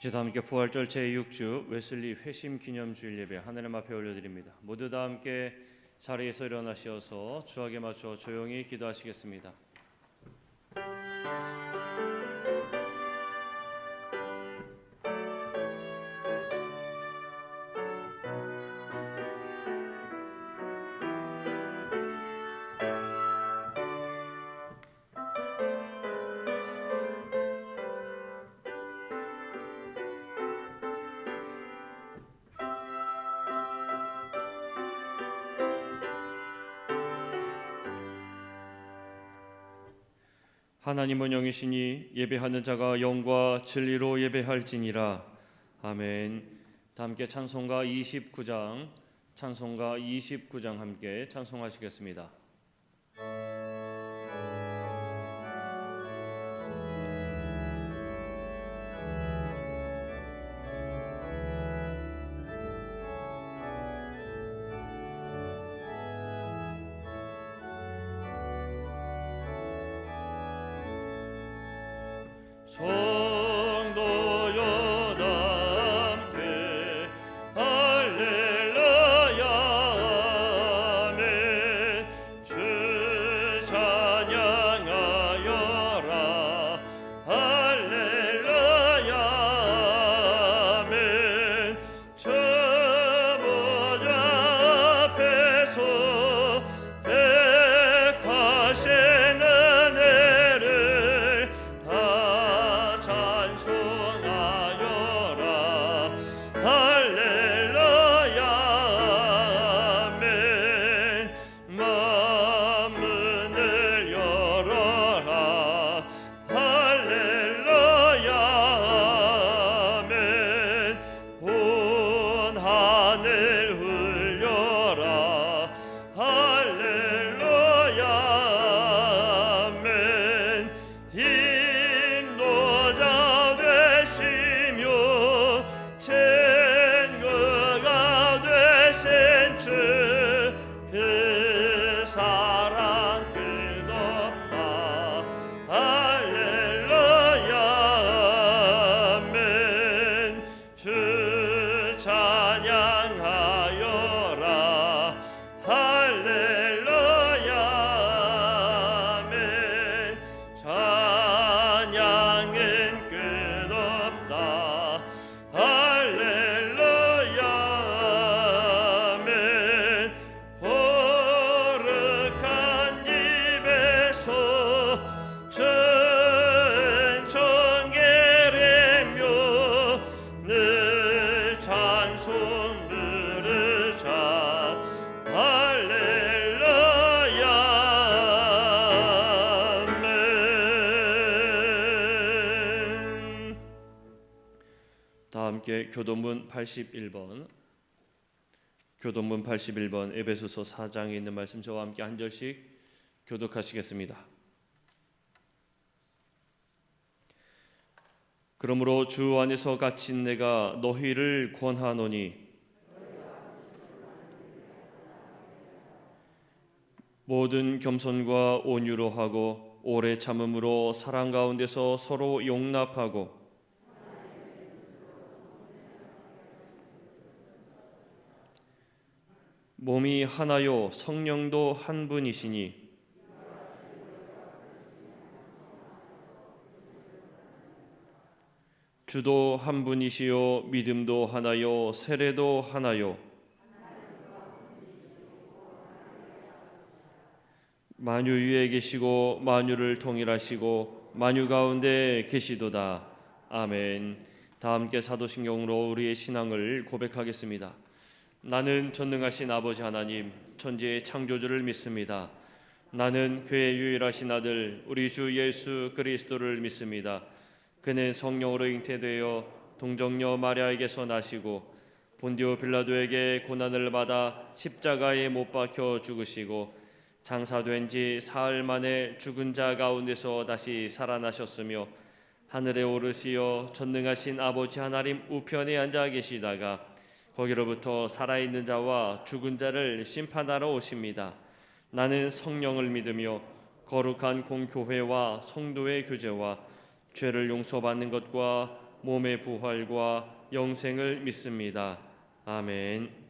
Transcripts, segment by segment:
이제 다 함께 부활절 제6주 웨슬리 회심 기념주일 예배 하나님 앞에 올려드립니다. 모두 다 함께 자리에서 일어나셔서 주악에 맞춰 조용히 기도하시겠습니다. 하나님은 영이시니 예배하는 자가 영과 진리로 예배할지니라. 아멘. 다 함께 찬송가 29장 함께 찬송하시겠습니다. 성도여 다 함께 할렐루야 아멘. 주 찬양하여라 할렐루야 아멘. 주 보좌 앞에서 택하신 은혜를 다 찬송하여라 할렐루야 아멘. 만문을 열어라 할렐루야 아멘. 온 하늘 울려라 할렐루야 아멘. 인도자 되시며 친구가 되신 주 그 사랑 끝없다 할렐루야 아멘. 주 찬양하여라 할렐루야 아멘. 찬양은 끝없다 할렐루야 아멘. 거룩한 입에서 천천게래며 늘 찬송 부르자 할렐루야 아멘. 다 함께 교도문 81번 에베소서 4장에 있는 말씀 저와 함께 한 절씩 교독하시겠습니다. 그러므로 주 안에서 갇힌 내가 너희를 권하노니 모든 겸손과 온유로 하고 오래 참음으로 사랑 가운데서 서로 용납하고 몸이 하나요 성령도 한 분이시니 주도 한 분이시요 믿음도 하나요 세례도 하나요 만유 위에 계시고 만유를 통일하시고 만유 가운데 계시도다. 아멘. 다 함께 사도신경으로 우리의 신앙을 고백하겠습니다. 나는 전능하신 아버지 하나님 천지의 창조주를 믿습니다. 나는 그의 유일하신 아들 우리 주 예수 그리스도를 믿습니다. 그는 성령으로 잉태되어 동정녀 마리아에게서 나시고 본디오 빌라도에게 고난을 받아 십자가에 못 박혀 죽으시고 장사된 지 사흘 만에 죽은 자 가운데서 다시 살아나셨으며 하늘에 오르시어 전능하신 아버지 하나님 우편에 앉아 계시다가 거기로부터 살아있는 자와 죽은 자를 심판하러 오십니다. 나는 성령을 믿으며 거룩한 공교회와 성도의 교제와 죄를 용서받는 것과 몸의 부활과 영생을 믿습니다. 아멘.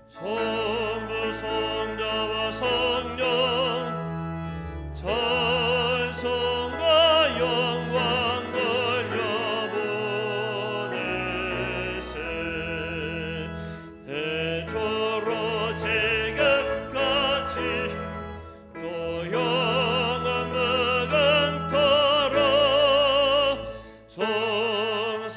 성부 성자와 성령 찬송과 영광 돌려보내세 대초로 제격같이 또 영원 무궁토록 성삼일께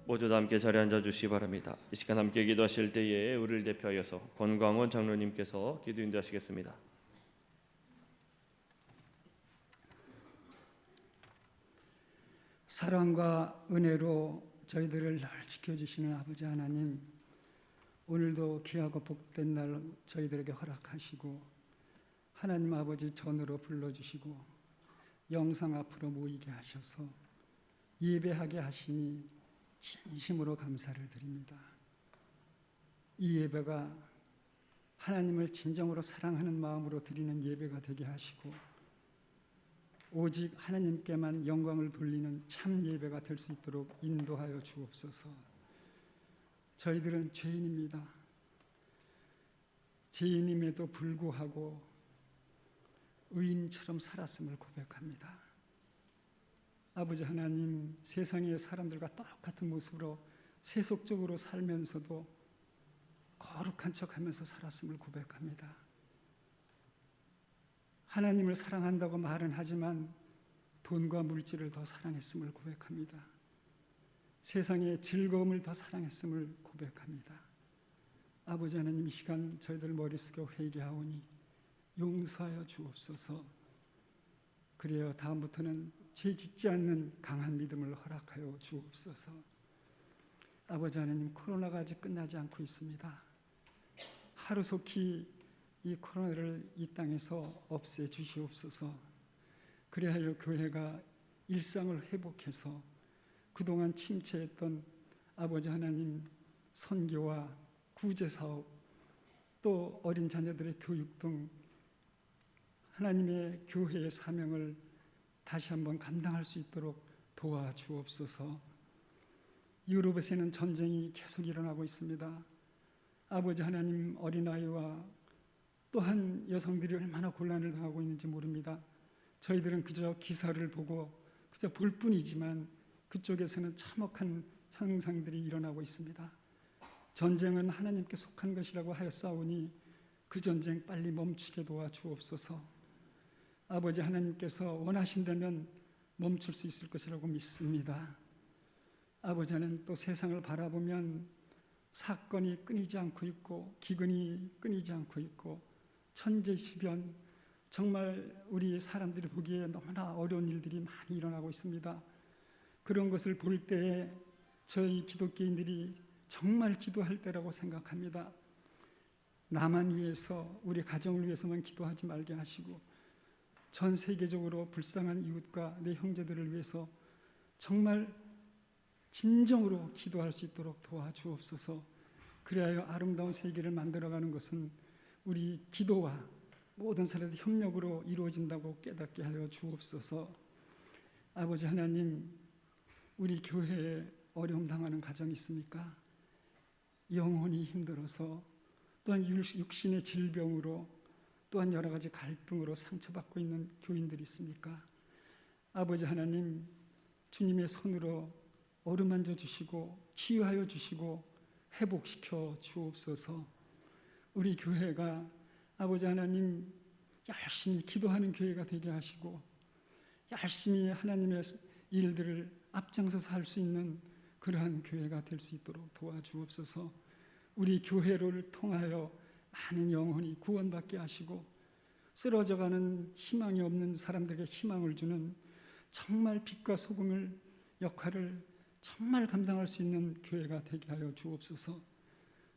모두 함께 자리에 앉아 주시기 바랍니다. 이 시간 함께 기도하실 때에 우리를 대표하여서 권광원 장로님께서 기도 인도하시겠습니다. 사랑과 은혜로 저희들을 늘 지켜주시는 아버지 하나님, 오늘도 귀하고 복된 날 저희들에게 허락하시고 하나님 아버지 전으로 불러주시고 영상 앞으로 모이게 하셔서 예배하게 하시니 진심으로 감사를 드립니다. 이 예배가 하나님을 진정으로 사랑하는 마음으로 드리는 예배가 되게 하시고 오직 하나님께만 영광을 돌리는 참 예배가 될 수 있도록 인도하여 주옵소서. 저희들은 죄인입니다. 죄인임에도 불구하고 의인처럼 살았음을 고백합니다. 아버지 하나님, 세상의 사람들과 똑같은 모습으로 세속적으로 살면서도 거룩한 척하면서 살았음을 고백합니다. 하나님을 사랑한다고 말은 하지만 돈과 물질을 더 사랑했음을 고백합니다. 세상의 즐거움을 더 사랑했음을 고백합니다. 아버지 하나님, 이 시간 저희들 머리 숙여 회개하오니 용서하여 주옵소서. 그래야 다음부터는 죄 짓지 않는 강한 믿음을 허락하여 주옵소서. 아버지 하나님, 코로나가 아직 끝나지 않고 있습니다. 하루속히 이 코로나를 이 땅에서 없애 주시옵소서. 그리하여 교회가 일상을 회복해서 그동안 침체했던 아버지 하나님 선교와 구제사업, 또 어린 자녀들의 교육 등 하나님의 교회의 사명을 다시 한번 감당할 수 있도록 도와주옵소서. 유럽에서는 전쟁이 계속 일어나고 있습니다. 아버지 하나님, 어린아이와 또한 여성들이 얼마나 곤란을 당하고 있는지 모릅니다. 저희들은 그저 기사를 보고 그저 볼 뿐이지만 그쪽에서는 참혹한 현상들이 일어나고 있습니다. 전쟁은 하나님께 속한 것이라고 하였사오니 그 전쟁 빨리 멈추게 도와주옵소서. 아버지 하나님께서 원하신다면 멈출 수 있을 것이라고 믿습니다. 아버지 하나님, 또 세상을 바라보면 사건이 끊이지 않고 있고 기근이 끊이지 않고 있고 천재지변, 정말 우리 사람들이 보기에 너무나 어려운 일들이 많이 일어나고 있습니다. 그런 것을 볼 때에 저희 기독교인들이 정말 기도할 때라고 생각합니다. 나만 위해서, 우리 가정을 위해서만 기도하지 말게 하시고 전 세계적으로 불쌍한 이웃과 내 형제들을 위해서 정말 진정으로 기도할 수 있도록 도와주옵소서. 그리하여 아름다운 세계를 만들어가는 것은 우리 기도와 모든 사람의 협력으로 이루어진다고 깨닫게 하여 주옵소서. 아버지 하나님, 우리 교회에 어려움 당하는 가정이 있습니까? 영혼이 힘들어서, 또한 육신의 질병으로, 또한 여러 가지 갈등으로 상처받고 있는 교인들이 있습니까? 아버지 하나님, 주님의 손으로 어루만져 주시고 치유하여 주시고 회복시켜 주옵소서. 우리 교회가 아버지 하나님 열심히 기도하는 교회가 되게 하시고 열심히 하나님의 일들을 앞장서서 할 수 있는 그러한 교회가 될 수 있도록 도와주옵소서. 우리 교회를 통하여 많은 영혼이 구원받게 하시고 쓰러져가는 희망이 없는 사람들에게 희망을 주는 정말 빛과 소금을 역할을 정말 감당할 수 있는 교회가 되게 하여 주옵소서.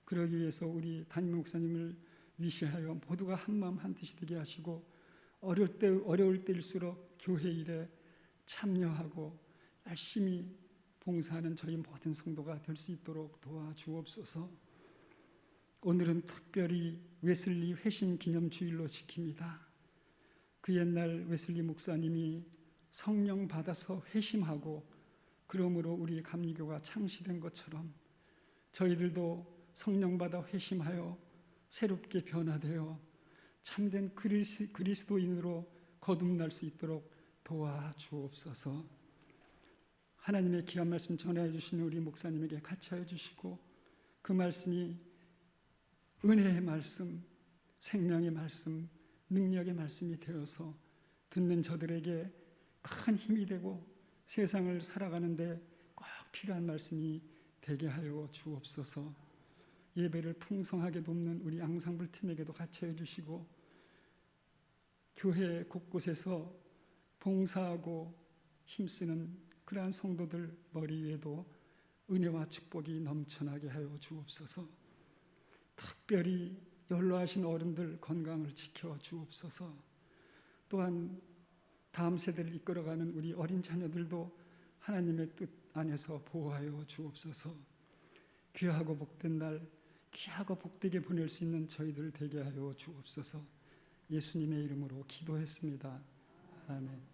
그러기 위해서 우리 담임 목사님을 위시하여 모두가 한마음 한뜻이 되게 하시고 어려울 때일수록 교회 일에 참여하고 열심히 봉사하는 저희 모든 성도가 될 수 있도록 도와주옵소서. 오늘은 특별히 웨슬리 회심 기념 주일로 지킵니다. 그 옛날 웨슬리 목사님이 성령 받아서 회심하고 그러므로 우리 감리교가 창시된 것처럼 저희들도 성령 받아 회심하여 새롭게 변화되어 참된 그리스도인으로 거듭날 수 있도록 도와주옵소서. 하나님의 귀한 말씀 전해 주시는 우리 목사님에게 같이하여 주시고 그 말씀이 은혜의 말씀, 생명의 말씀, 능력의 말씀이 되어서 듣는 저들에게 큰 힘이 되고 세상을 살아가는데 꼭 필요한 말씀이 되게 하여 주옵소서. 예배를 풍성하게 돕는 우리 앙상블 팀에게도 같이 해주시고 교회 곳곳에서 봉사하고 힘쓰는 그러한 성도들 머리 위에도 은혜와 축복이 넘쳐나게 하여 주옵소서. 특별히 연로하신 어른들 건강을 지켜 주옵소서. 또한 다음 세대를 이끌어가는 우리 어린 자녀들도 하나님의 뜻 안에서 보호하여 주옵소서. 귀하고 복된 날 귀하고 복되게 보낼 수 있는 저희들 되게 하여 주옵소서. 예수님의 이름으로 기도했습니다. 아멘.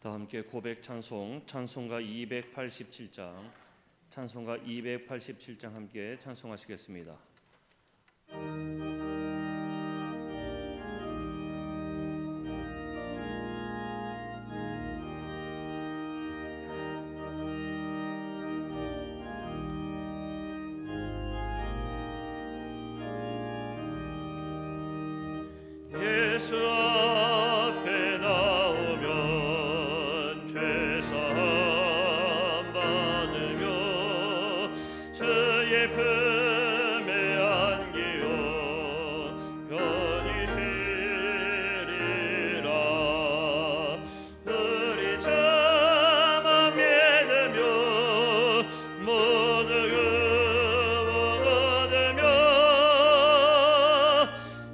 다 함께 고백 찬송 찬송가 287장 찬송가 287장 함께 찬송하시겠습니다. 예수 앞에 나오면 죄사함 받으며 주의 품에 안기어 편히 쉬리라. 우리 자만 믿으며 모두 구원 얻으며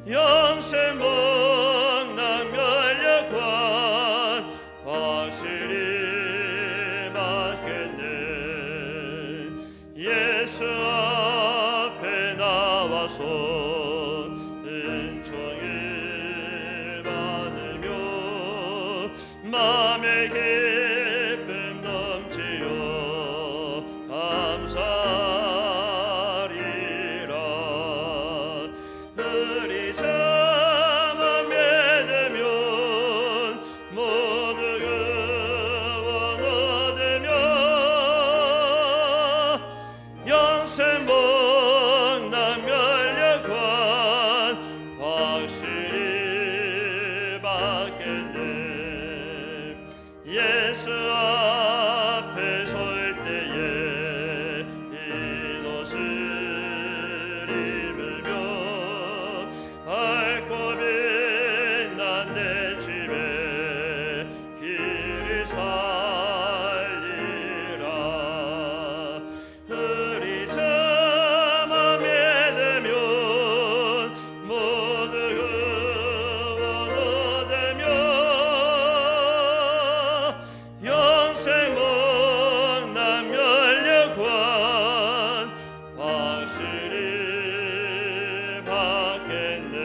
영생 복락 면류관 확실히 받겠네. 예수 앞에 나와서 은총을 받으며 마음의 기쁨 넘치어 감사하리라. 우리 자만 믿으면 모두 구원 얻으며 영생 복락 면류관 확실히 받겠네. 예수 앞에 설 때에 흰 옷을 입으며 밝고 빛난 내 집에 길을 살리라. 우리 자만 믿으면 모두 구원 얻으며 영생 복락 면류관 확실히 받겠네.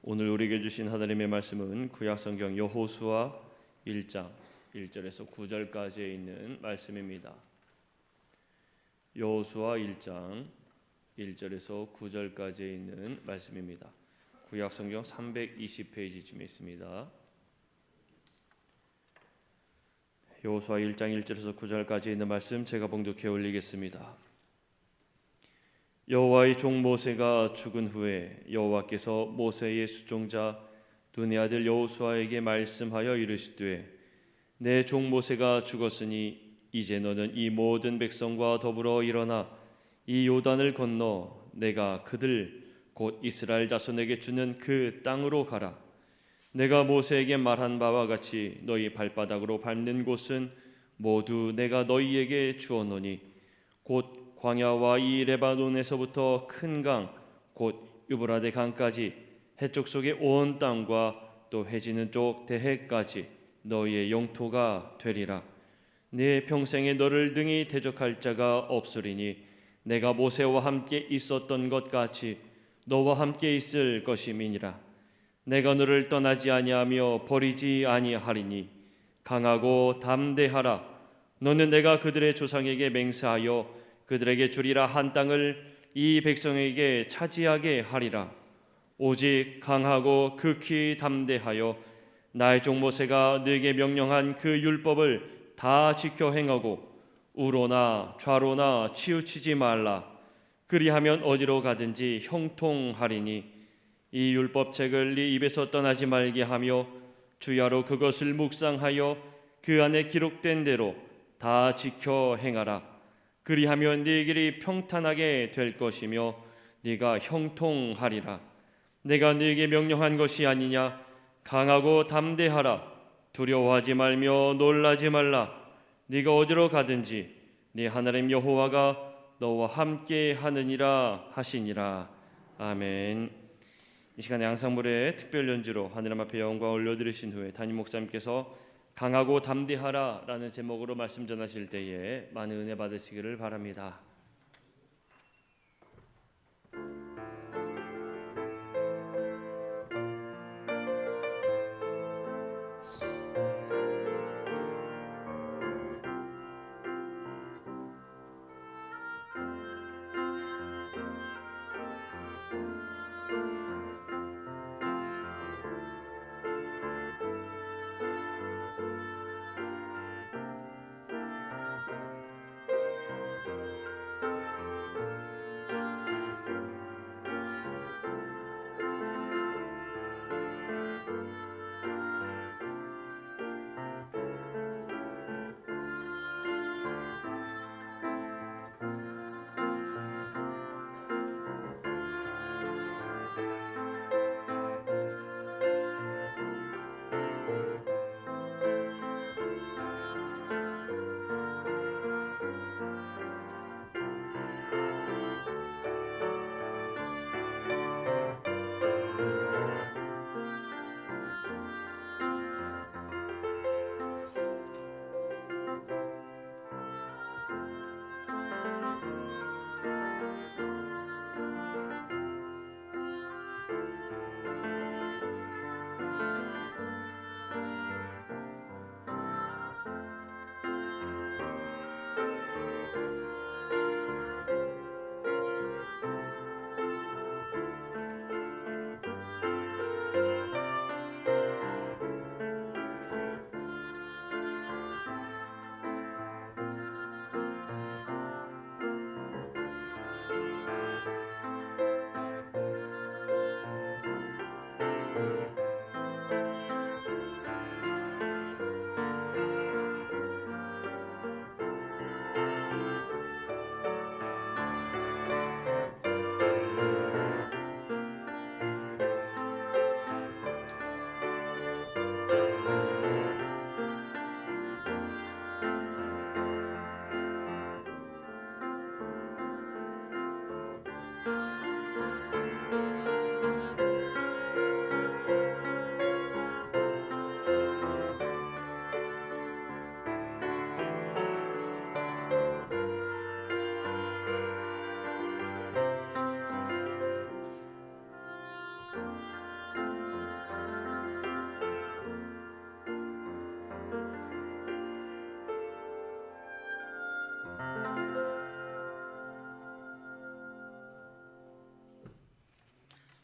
오늘 우리에게 주신 하나님의 말씀은 구약성경 여호수아 1장 1절에서 9절까지에 있는 말씀입니다. 여호수아 1장 1절에서 9절까지에 있는 말씀입니다. 구약성경 320페이지쯤에 있습니다. 여호수아 1장 1절에서 9절까지 있는 말씀 제가 봉독해 올리겠습니다. 여호와의 종 모세가 죽은 후에 여호와께서 모세의 수종자 눈의 아들 여호수아에게 말씀하여 이르시되 내 종 모세가 죽었으니 이제 너는 이 모든 백성과 더불어 일어나 이 요단을 건너 내가 그들 곧 이스라엘 자손에게 주는 그 땅으로 가라. 내가 모세에게 말한 바와 같이 너희 발바닥으로 밟는 곳은 모두 내가 너희에게 주었노니 곧 광야와 이 레바논에서부터 큰 강 곧 유브라데 강까지 해쪽 속의 온 땅과 또 해지는 쪽 대해까지 너희의 영토가 되리라. 네 평생에 너를 능히 대적할 자가 없으리니 내가 모세와 함께 있었던 것 같이 너와 함께 있을 것임이니라. 내가 너를 떠나지 아니하며 버리지 아니하리니 강하고 담대하라. 너는 내가 그들의 조상에게 맹세하여 그들에게 주리라 한 땅을 이 백성에게 차지하게 하리라. 오직 강하고 극히 담대하여 나의 종 모세가 네게 명령한 그 율법을 다 지켜 행하고 우로나 좌로나 치우치지 말라. 그리하면 어디로 가든지 형통하리니 이 율법책을 네 입에서 떠나지 말게 하며 주야로 그것을 묵상하여 그 안에 기록된 대로 다 지켜 행하라. 그리하면 네 길이 평탄하게 될 것이며 네가 형통하리라. 내가 네게 명령한 것이 아니냐. 강하고 담대하라. 두려워하지 말며 놀라지 말라. 네가 어디로 가든지 네 하나님 여호와가 너와 함께 하느니라 하시니라. 아멘. 이 시간에 양상물의 특별 연주로 하느님 앞에 영광 올려드리신 후에 담임 목사님께서 강하고 담대하라 라는 제목으로 말씀 전하실 때에 많은 은혜 받으시기를 바랍니다.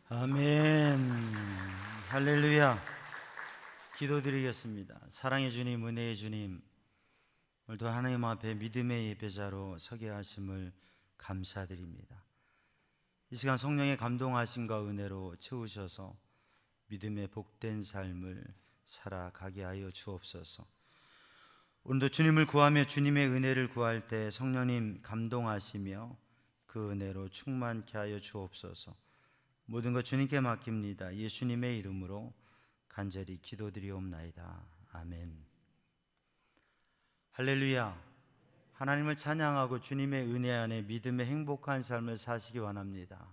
아멘. 할렐루야. 기도드리겠습니다. 사랑의 주님, 은혜의 주님, 오늘도 하나님 앞에 믿음의 예배자로 서게 하심을 감사드립니다. 이 시간 성령의 감동하심과 은혜로 채우셔서 믿음의 복된 삶을 살아가게 하여 주옵소서. 오늘도 주님을 구하며 주님의 은혜를 구할 때 성령님 감동하시며 그 은혜로 충만케 하여 주옵소서. 모든 것 주님께 맡깁니다. 예수님의 이름으로 간절히 기도드리옵나이다. 아멘. 할렐루야. 하나님을 찬양하고 주님의 은혜 안에 믿음의 행복한 삶을 사시기 원합니다.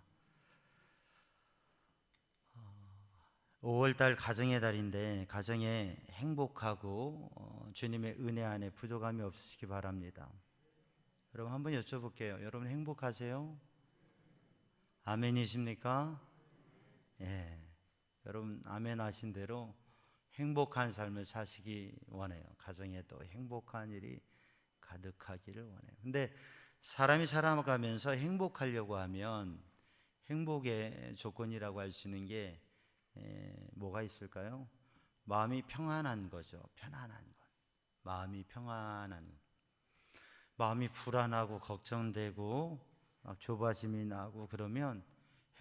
5월달 가정의 달인데 가정에 행복하고 주님의 은혜 안에 부족함이 없으시기 바랍니다. 여러분 한번 여쭤볼게요. 여러분 행복하세요? 아멘이십니까? 예. 여러분 아멘 하신 대로 행복한 삶을 사시기 원해요. 가정에도 행복한 일이 가득하기를 원해요. 근데 사람이 살아가면서 행복하려고 하면 행복의 조건이라고 할 수 있는 게 뭐가 있을까요? 마음이 평안한 거죠. 편안한 것. 마음이 평안한 것. 마음이 불안하고 걱정되고 막 조바심이 나고 그러면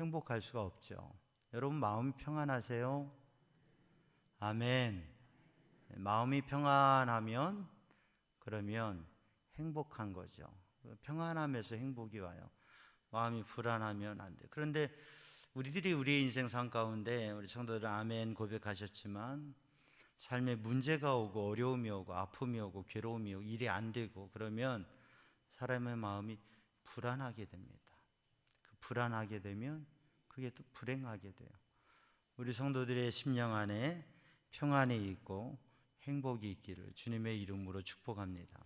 행복할 수가 없죠. 여러분 마음이 평안하세요? 아멘. 마음이 평안하면 그러면 행복한 거죠. 평안함에서 행복이 와요. 마음이 불안하면 안 돼. 그런데 우리들이 우리의 인생 삶 가운데 우리 성도들 아멘 고백하셨지만 삶에 문제가 오고 어려움이 오고 아픔이 오고 괴로움이 오고 일이 안 되고 그러면 사람의 마음이 불안하게 됩니다. 그 불안하게 되면 그게 또 불행하게 돼요. 우리 성도들의 심령 안에 평안이 있고 행복이 있기를 주님의 이름으로 축복합니다.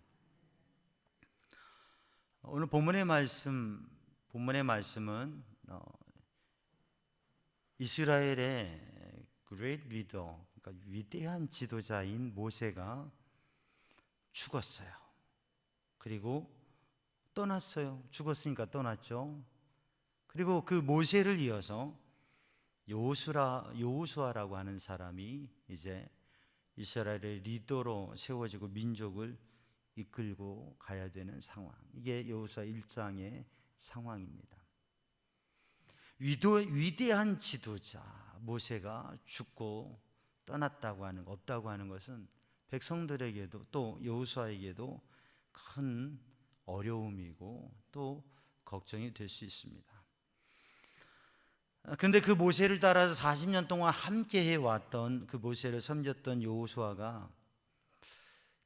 오늘 본문의 말씀은 이스라엘의 great leader, 그러니까 위대한 지도자인 모세가 죽었어요. 그리고 떠났어요. 죽었으니까 떠났죠. 그리고 그 모세를 이어서 여호수아라고 하는 사람이 이제 이스라엘의 리더로 세워지고 민족을 이끌고 가야 되는 상황. 이게 여호수아 1장의 상황입니다. 위대한 지도자 모세가 죽고 떠났다고 하는 것, 없다고 하는 것은 백성들에게도 또 여호수아에게도 큰 어려움이고 또 걱정이 될 수 있습니다. 근데 그 모세를 따라서 40년 동안 함께 해왔던 그 모세를 섬겼던 여호수아가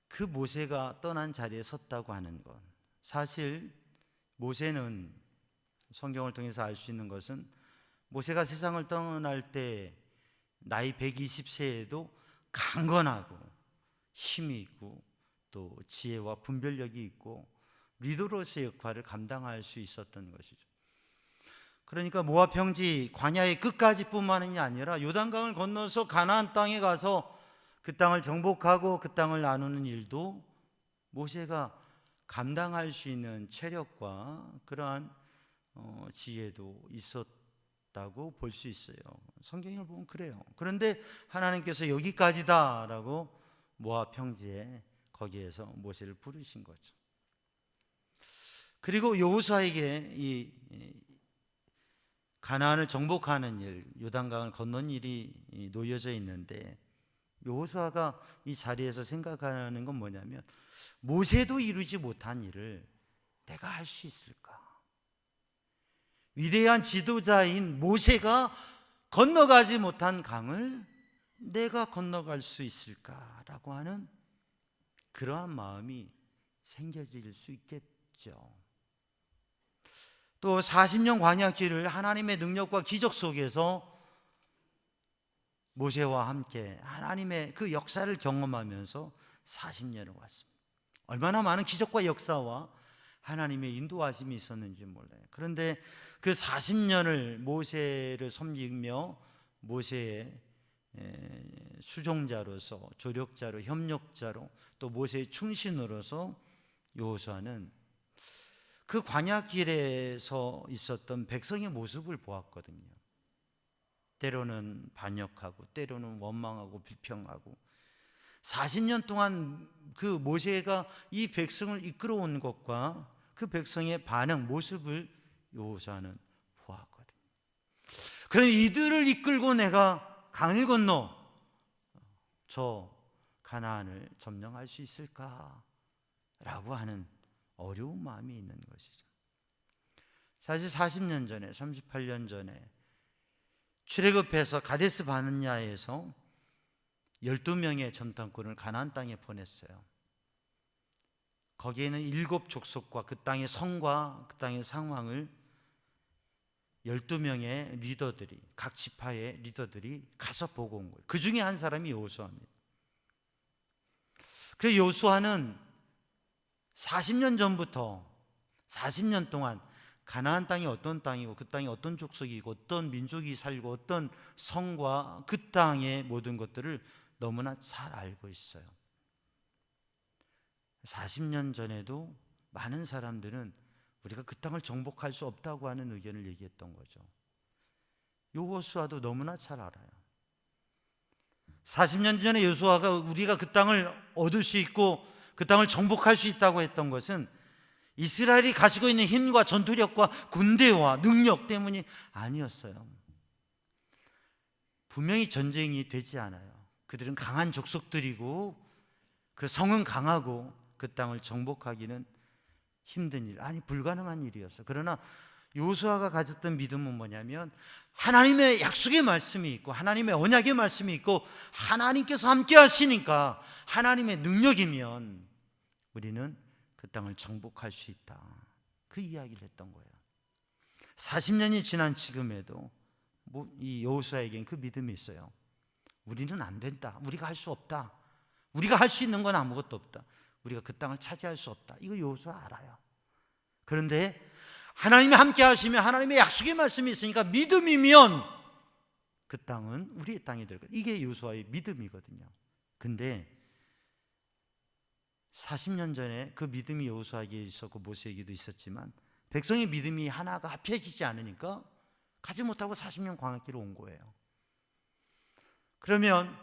그 모세가 떠난 자리에 섰다고 하는 것, 사실 모세는 성경을 통해서 알 수 있는 것은 모세가 세상을 떠날 때 나이 120세에도 강건하고 힘이 있고 또 지혜와 분별력이 있고 리더로서의 역할을 감당할 수 있었던 것이죠. 그러니까 모압 평지 광야의 끝까지 뿐만이 아니라 요단강을 건너서 가나안 땅에 가서 그 땅을 정복하고 그 땅을 나누는 일도 모세가 감당할 수 있는 체력과 그러한 지혜도 있었다고 볼 수 있어요. 성경을 보면 그래요. 그런데 하나님께서 여기까지다라고 모압 평지에 거기에서 모세를 부르신 거죠. 그리고 여호수아에게 이 가나안을 정복하는 일, 요단강을 건넌 일이 놓여져 있는데 여호수아가 이 자리에서 생각하는 건 뭐냐면 모세도 이루지 못한 일을 내가 할 수 있을까? 위대한 지도자인 모세가 건너가지 못한 강을 내가 건너갈 수 있을까라고 하는 그러한 마음이 생겨질 수 있겠죠. 또 40년 광야길을 하나님의 능력과 기적 속에서 모세와 함께 하나님의 그 역사를 경험하면서 40년을 왔습니다. 얼마나 많은 기적과 역사와 하나님의 인도하심이 있었는지 몰라요. 그런데 그 40년을 모세를 섬기며 모세의 수종자로서 조력자로 협력자로 또 모세의 충신으로서 여호수아는 그 광야길에서 있었던 백성의 모습을 보았거든요. 때로는 반역하고 때로는 원망하고 비평하고 40년 동안 그 모세가 이 백성을 이끌어온 것과 그 백성의 반응 모습을 여호수아는 보았거든요. 그럼 이들을 이끌고 내가 강을 건너 저 가나안을 점령할 수 있을까? 라고 하는 어려운 마음이 있는 것이죠. 사실 40년 전에, 38년 전에 출애굽해서 가데스 바네아에서 12명의 전탄꾼을 가나안 땅에 보냈어요. 거기에는 7족속과 그 땅의 성과 그 땅의 상황을 12명의 리더들이, 각 지파의 리더들이 가서 보고 온 거예요. 그 중에 한 사람이 여호수아입니다. 그래서 여호수아는 40년 전부터 40년 동안 가나안 땅이 어떤 땅이고 그 땅이 어떤 족속이고 어떤 민족이 살고 어떤 성과 그 땅의 모든 것들을 너무나 잘 알고 있어요. 40년 전에도 많은 사람들은 우리가 그 땅을 정복할 수 없다고 하는 의견을 얘기했던 거죠. 여호수아도 너무나 잘 알아요. 40년 전에 여호수아가 우리가 그 땅을 얻을 수 있고 그 땅을 정복할 수 있다고 했던 것은 이스라엘이 가지고 있는 힘과 전투력과 군대와 능력 때문이 아니었어요. 분명히 전쟁이 되지 않아요. 그들은 강한 족속들이고 그 성은 강하고 그 땅을 정복하기는 힘든 일, 아니 불가능한 일이었어요. 그러나 여호수아가 가졌던 믿음은 뭐냐면 하나님의 약속의 말씀이 있고 하나님의 언약의 말씀이 있고 하나님께서 함께 하시니까 하나님의 능력이면 우리는 그 땅을 정복할 수 있다, 그 이야기를 했던 거예요. 40년이 지난 지금에도 이 여호수아에겐 그 믿음이 있어요. 우리는 안 된다, 우리가 할 수 없다, 우리가 할 수 있는 건 아무것도 없다, 우리가 그 땅을 차지할 수 없다, 이거 여호수아 알아요. 그런데 하나님이 함께 하시면 하나님의 약속의 말씀이 있으니까 믿음이면 그 땅은 우리의 땅이 될 거예요. 이게 여호수아의 믿음이거든요. 근데 40년 전에 그 믿음이 여호수아에게 있었고 모세에게도 있었지만 백성의 믿음이 하나가 합해지지 않으니까 가지 못하고 40년 광야길로 온 거예요. 그러면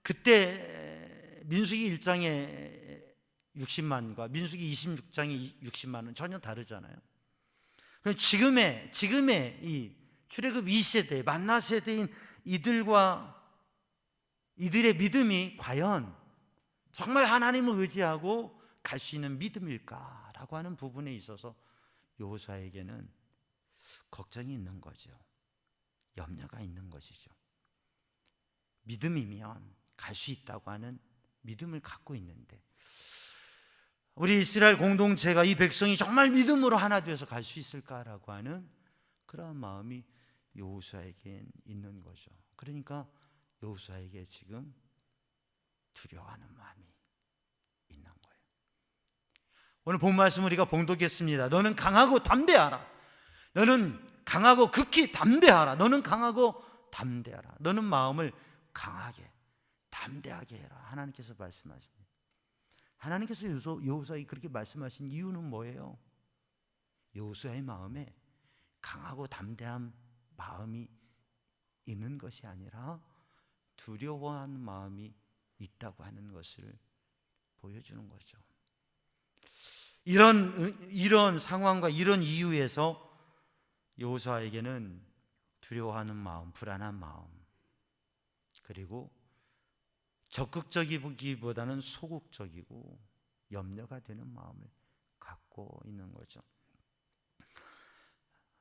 그때 민수기 1장에 60만과 민수기 26장에 60만은 전혀 다르잖아요. 그럼 지금의 이 출애굽 2세대 만나 세대인 이들과 이들의 믿음이 과연 정말 하나님을 의지하고 갈 수 있는 믿음일까라고 하는 부분에 있어서 여호수아에게는 걱정이 있는 거죠. 염려가 있는 것이죠. 믿음이면 갈 수 있다고 하는 믿음을 갖고 있는데 우리 이스라엘 공동체가 이 백성이 정말 믿음으로 하나 되어서 갈 수 있을까라고 하는 그런 마음이 여호수아에게 있는 거죠. 그러니까 여호수아에게 지금 두려워하는 마음이 있는 거예요. 오늘 본 말씀 우리가 봉독했습니다. 너는 강하고 담대하라. 너는 강하고 극히 담대하라. 너는 강하고 담대하라. 너는 마음을 강하게 담대하게 해라. 하나님께서 말씀하십니다. 하나님께서 여호수아에게 그렇게 말씀하신 이유는 뭐예요? 여호수아의 마음에 강하고 담대한 마음이 있는 것이 아니라 두려워하는 마음이 있다고 하는 것을 보여주는 거죠. 이런 상황과 이런 이유에서 여호수아에게는 두려워하는 마음, 불안한 마음, 그리고 적극적이기보다는 소극적이고 염려가 되는 마음을 갖고 있는 거죠.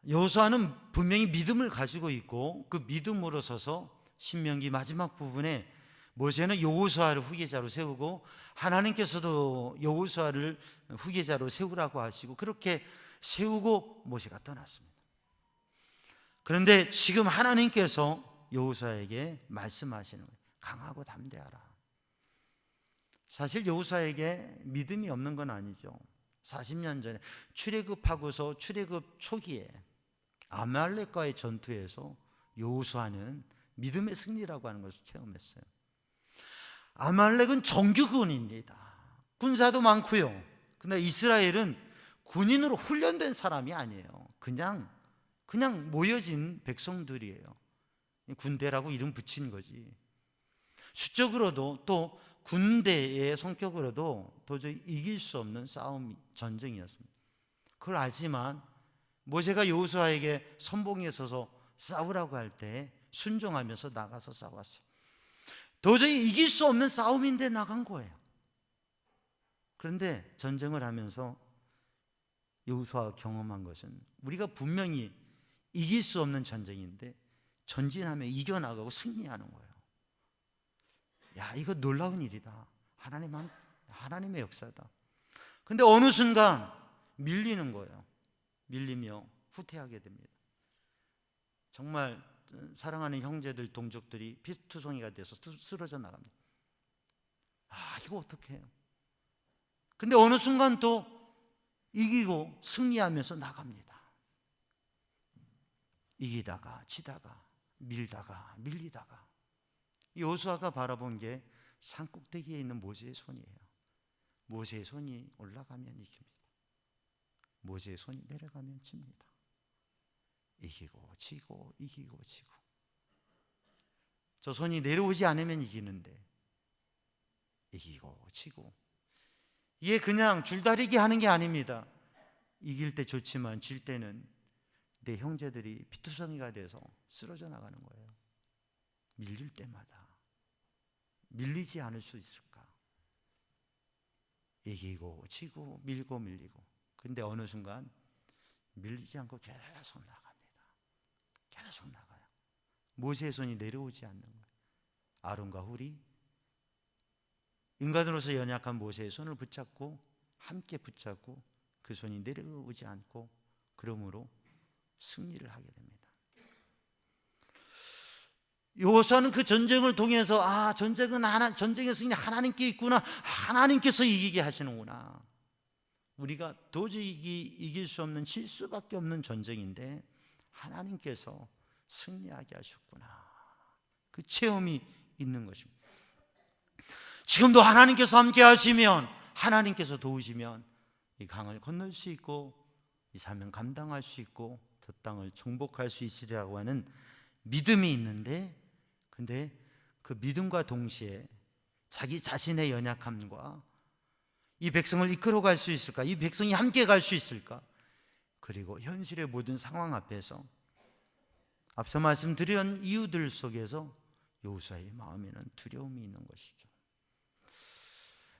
여호수아는 분명히 믿음을 가지고 있고 그 믿음으로 서서 신명기 마지막 부분에 모세는 여호수아를 후계자로 세우고 하나님께서도 여호수아를 후계자로 세우라고 하시고 그렇게 세우고 모세가 떠났습니다. 그런데 지금 하나님께서 여호수아에게 말씀하시는 거예요. 강하고 담대하라. 사실 여호수아에게 믿음이 없는 건 아니죠. 40년 전에 출애굽하고서 출애굽 초기에 아말렉과의 전투에서 여호수아는 믿음의 승리라고 하는 것을 체험했어요. 아말렉은 정규군입니다. 군사도 많고요. 근데 이스라엘은 군인으로 훈련된 사람이 아니에요. 그냥 모여진 백성들이에요. 군대라고 이름 붙인 거지. 수적으로도 또 군대의 성격으로도 도저히 이길 수 없는 싸움, 전쟁이었습니다. 그걸 알지만 모세가 여호수아에게 선봉에 서서 싸우라고 할 때 순종하면서 나가서 싸웠어요. 도저히 이길 수 없는 싸움인데 나간 거예요. 그런데 전쟁을 하면서 여호수아가 경험한 것은 우리가 분명히 이길 수 없는 전쟁인데 전진하며 이겨나가고 승리하는 거예요. 야, 이거 놀라운 일이다. 하나님의 역사다. 근데 어느 순간 밀리는 거예요. 밀리며 후퇴하게 됩니다. 정말 사랑하는 형제들, 동족들이 피투성이가 돼서 쓰러져 나갑니다. 아, 이거 어떡해요? 근데 어느 순간 또 이기고 승리하면서 나갑니다. 이기다가 지다가 밀다가 밀리다가. 여호수아가 바라본 게 산꼭대기에 있는 모세의 손이에요. 모세의 손이 올라가면 이깁니다. 모세의 손이 내려가면 집니다. 이기고 지고 이기고 지고. 저 손이 내려오지 않으면 이기는데 이기고 지고. 이게 그냥 줄다리기 하는 게 아닙니다. 이길 때 좋지만 질 때는 내 형제들이 피투성이가 돼서 쓰러져 나가는 거예요. 밀릴 때마다 밀리지 않을 수 있을까? 이기고 지고 밀고 밀리고. 근데 어느 순간 밀리지 않고 계속 나갑니다. 계속 나가요. 모세의 손이 내려오지 않는 거예요. 아론과 훌이 인간으로서 연약한 모세의 손을 붙잡고 함께 붙잡고 그 손이 내려오지 않고 그러므로 승리를 하게 됩니다. 여호수아는 그 전쟁을 통해서 전쟁의 승리 하나님께 있구나. 하나님께서 이기게 하시는구나. 우리가 도저히 이길 수 없는 질 수밖에 없는 전쟁인데 하나님께서 승리하게 하셨구나. 그 체험이 있는 것입니다. 지금도 하나님께서 함께 하시면, 하나님께서 도우시면 이 강을 건널 수 있고 이 사명 감당할 수 있고 저 땅을 정복할 수 있으리라고 하는 믿음이 있는데, 근데 그 믿음과 동시에 자기 자신의 연약함과 이 백성을 이끌어갈 수 있을까? 이 백성이 함께 갈 수 있을까? 그리고 현실의 모든 상황 앞에서 앞서 말씀드린 이유들 속에서 여호수아의 마음에는 두려움이 있는 것이죠.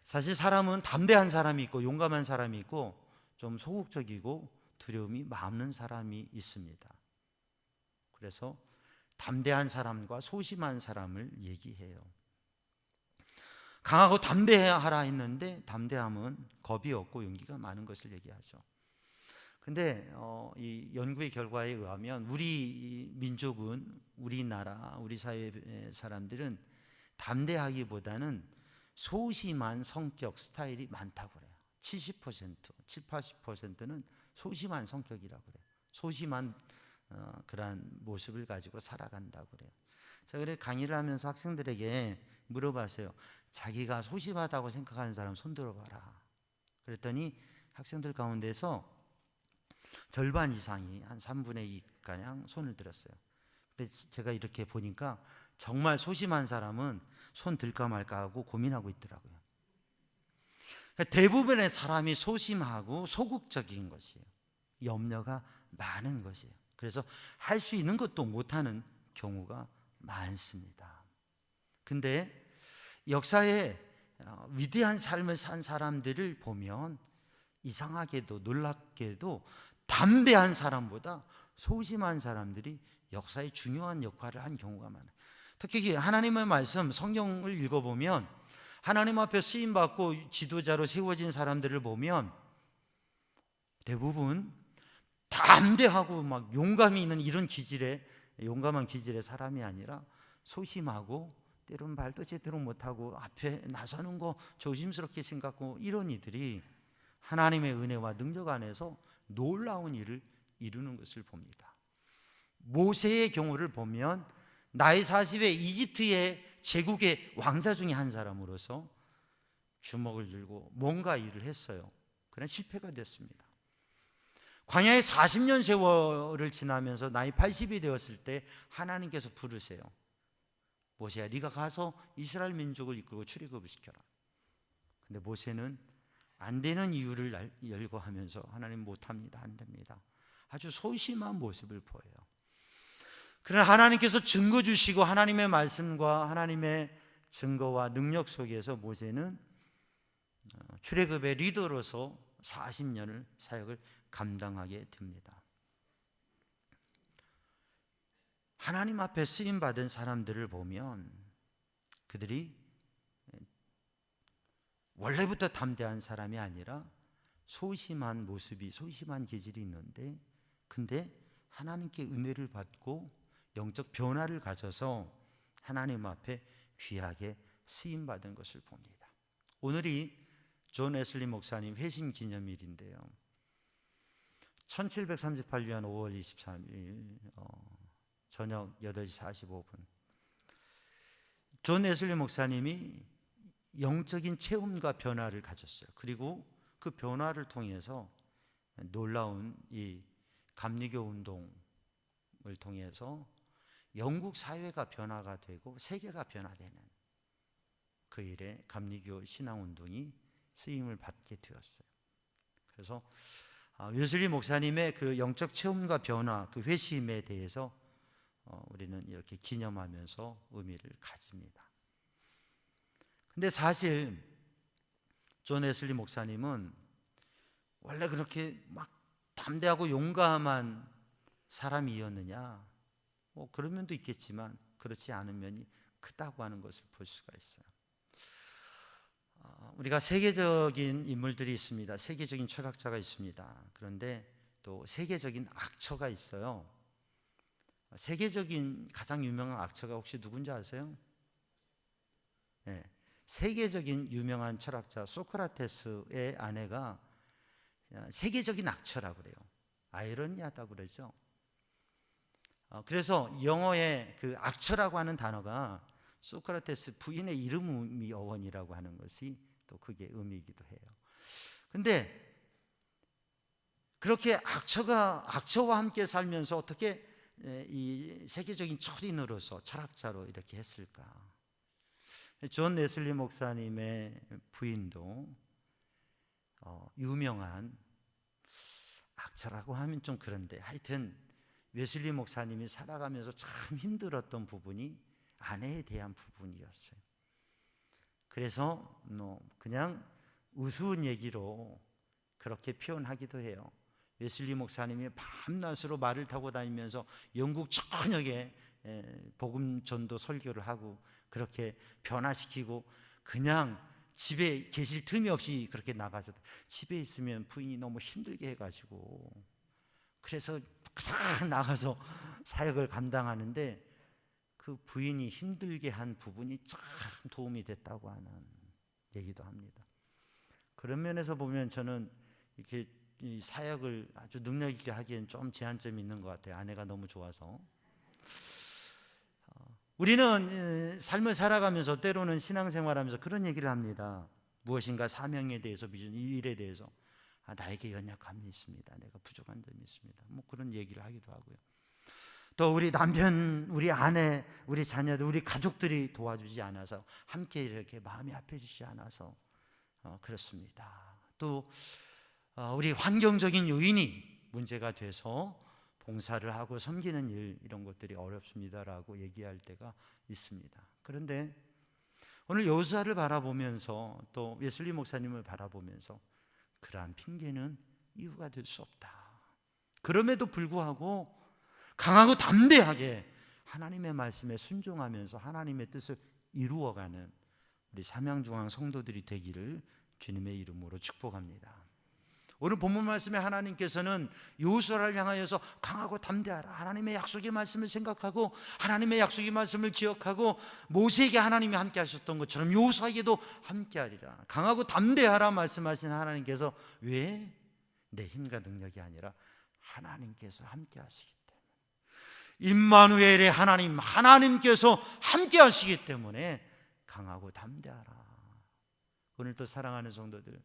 사실 사람은 담대한 사람이 있고 용감한 사람이 있고 좀 소극적이고 두려움이 많은 사람이 있습니다. 그래서 담대한 사람과 소심한 사람을 얘기해요. 강하고 담대하라 했는데 담대함은 겁이 없고 용기가 많은 것을 얘기하죠. 근데 이 연구의 결과에 의하면 우리 민족은, 우리나라, 우리 사회의 사람들은 담대하기보다는 소심한 성격 스타일이 많다고 그래요. 70%, 80%는 소심한 성격이라고 그래요. 소심한 그러한 모습을 가지고 살아간다고 그래요. 제가 그래 강의를 하면서 학생들에게 물어봤어요. 자기가 소심하다고 생각하는 사람 손 들어봐라. 그랬더니 학생들 가운데서 절반 이상이 한 3분의 2가량 손을 들었어요. 근데 제가 이렇게 보니까 정말 소심한 사람은 손 들까 말까 하고 고민하고 있더라고요. 그러니까 대부분의 사람이 소심하고 소극적인 것이에요. 염려가 많은 것이에요. 그래서 할 수 있는 것도 못하는 경우가 많습니다. 근데 역사에 위대한 삶을 산 사람들을 보면 이상하게도 놀랍게도 담대한 사람보다 소심한 사람들이 역사에 중요한 역할을 한 경우가 많아요. 특히 하나님의 말씀, 성경을 읽어보면 하나님 앞에 쓰임받고 지도자로 세워진 사람들을 보면 대부분 담대하고 막 용감이 있는 이런 기질의, 용감한 기질의 사람이 아니라 소심하고 때로는 말도 제대로 못하고 앞에 나서는 거 조심스럽게 생각하고 이런 이들이 하나님의 은혜와 능력 안에서 놀라운 일을 이루는 것을 봅니다. 모세의 경우를 보면 나이 40에 이집트의 제국의 왕자 중에 한 사람으로서 주먹을 들고 뭔가 일을 했어요. 그러나 실패가 됐습니다. 광야에 40년 세월을 지나면서 나이 80이 되었을 때 하나님께서 부르세요. 모세야, 네가 가서 이스라엘 민족을 이끌고 출애굽을 시켜라. 근데 모세는 안 되는 이유를 열거하면서 하나님 못합니다, 안 됩니다. 아주 소심한 모습을 보여요. 그러나 하나님께서 증거 주시고 하나님의 말씀과 하나님의 증거와 능력 속에서 모세는 출애굽의 리더로서 40년을 사역을 감당하게 됩니다. 하나님 앞에 쓰임 받은 사람들을 보면 그들이 원래부터 담대한 사람이 아니라 소심한 모습이, 소심한 기질이 있는데, 근데 하나님께 은혜를 받고 영적 변화를 가져서 하나님 앞에 귀하게 쓰임 받은 것을 봅니다. 오늘이 존 웨슬리 목사님 회심 기념일인데요. 1738년 5월 23일 저녁 8시 45분 존 웨슬리 목사님이 영적인 체험과 변화를 가졌어요. 그리고 그 변화를 통해서 놀라운 이 감리교 운동을 통해서 영국 사회가 변화가 되고 세계가 변화되는 그 일에 감리교 신앙운동이 쓰임을 받게 되었어요. 그래서 웨슬리 목사님의 그 영적 체험과 변화, 그 회심에 대해서 우리는 이렇게 기념하면서 의미를 가집니다. 근데 사실 존 웨슬리 목사님은 원래 그렇게 막 담대하고 용감한 사람이었느냐? 뭐 그런 면도 있겠지만 그렇지 않은 면이 크다고 하는 것을 볼 수가 있어요. 우리가 세계적인 인물들이 있습니다. 세계적인 철학자가 있습니다. 그런데 또 세계적인 악처가 있어요. 세계적인 가장 유명한 악처가 혹시 누군지 아세요? 네. 세계적인 유명한 철학자 소크라테스의 아내가 세계적인 악처라고 그래요. 아이러니하다고 그러죠. 그래서 영어의 그 악처라고 하는 단어가 소크라테스 부인의 이름이 어원이라고 하는 것이 또 그게 의미이기도 해요. 근데 그렇게 악처와 함께 살면서 어떻게 이 세계적인 철인으로서 철학자로 이렇게 했을까? 존 웨슬리 목사님의 부인도 유명한 악처라고 하면 좀 그런데 하여튼 웨슬리 목사님이 살아가면서 참 힘들었던 부분이 아내에 대한 부분이었어요. 그래서 그냥 우스운 얘기로 그렇게 표현하기도 해요. 웨슬리 목사님이 밤낮으로 말을 타고 다니면서 영국 전역에 복음 전도 설교를 하고 그렇게 변화시키고 그냥 집에 계실 틈이 없이 그렇게 나가서 집에 있으면 부인이 너무 힘들게 해가지고 그래서 싹 나가서 사역을 감당하는데 그 부인이 힘들게 한 부분이 참 도움이 됐다고 하는 얘기도 합니다. 그런 면에서 보면 저는 이렇게 이 사역을 아주 능력 있게 하기엔 좀 제한점이 있는 것 같아요. 아내가 너무 좋아서. 우리는 삶을 살아가면서 때로는 신앙생활하면서 그런 얘기를 합니다. 무엇인가 사명에 대해서, 비전, 이 일에 대해서 나에게 연약함이 있습니다. 내가 부족한 점이 있습니다. 뭐 그런 얘기를 하기도 하고요. 또 우리 남편, 우리 아내, 우리 자녀들, 우리 가족들이 도와주지 않아서 함께 이렇게 마음이 아파지지 않아서 그렇습니다. 또 우리 환경적인 요인이 문제가 돼서 봉사를 하고 섬기는 일 이런 것들이 어렵습니다라고 얘기할 때가 있습니다. 그런데 오늘 여호수아를 바라보면서 또 웨슬리 목사님을 바라보면서 그러한 핑계는 이유가 될 수 없다. 그럼에도 불구하고 강하고 담대하게 하나님의 말씀에 순종하면서 하나님의 뜻을 이루어가는 우리 삼양중앙 성도들이 되기를 주님의 이름으로 축복합니다. 오늘 본문 말씀에 하나님께서는 여호수아를 향하여서 강하고 담대하라. 하나님의 약속의 말씀을 생각하고 하나님의 약속의 말씀을 기억하고 모세에게 하나님이 함께 하셨던 것처럼 여호수아에게도 함께 하리라. 강하고 담대하라 말씀하신 하나님께서 왜? 내 힘과 능력이 아니라 하나님께서 함께 하시기 때문에, 임마누엘의 하나님께서 함께 하시기 때문에 강하고 담대하라. 오늘도 사랑하는 성도들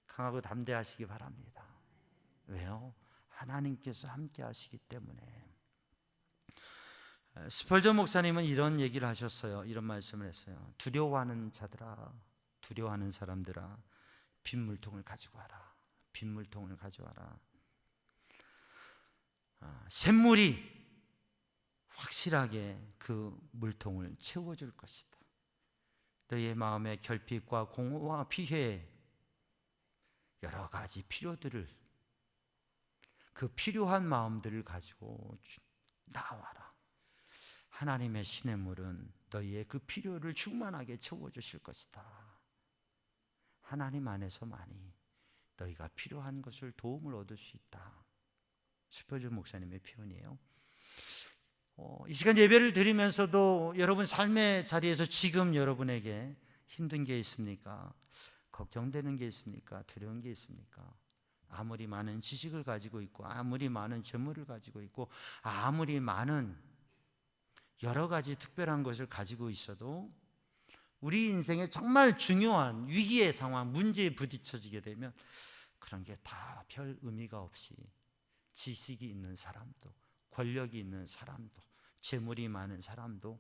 강하고 담대하시기 바랍니다. 왜요? 하나님께서 함께 하시기 때문에. 스펄전 목사님은 이런 얘기를 하셨어요. 이런 말씀을 했어요. 두려워하는 자들아, 두려워하는 사람들아, 빈물통을 가지고 와라. 빈물통을 가져와라. 샘물이 확실하게 그 물통을 채워줄 것이다. 너희의 마음의 결핍과 공허와 피해, 여러 가지 필요들을, 그 필요한 마음들을 가지고 나와라. 하나님의 신의 물은 너희의 그 필요를 충만하게 채워주실 것이다. 하나님 안에서만이 너희가 필요한 것을 도움을 얻을 수 있다. 스퍼전 목사님의 표현이에요. 이 시간 예배를 드리면서도 여러분 삶의 자리에서 지금 여러분에게 힘든 게 있습니까? 걱정되는 게 있습니까? 두려운 게 있습니까? 아무리 많은 지식을 가지고 있고, 아무리 많은 재물을 가지고 있고, 아무리 많은 여러 가지 특별한 것을 가지고 있어도 우리 인생에 정말 중요한 위기의 상황, 문제에 부딪혀지게 되면 그런 게 다 별 의미가 없이 지식이 있는 사람도, 권력이 있는 사람도, 재물이 많은 사람도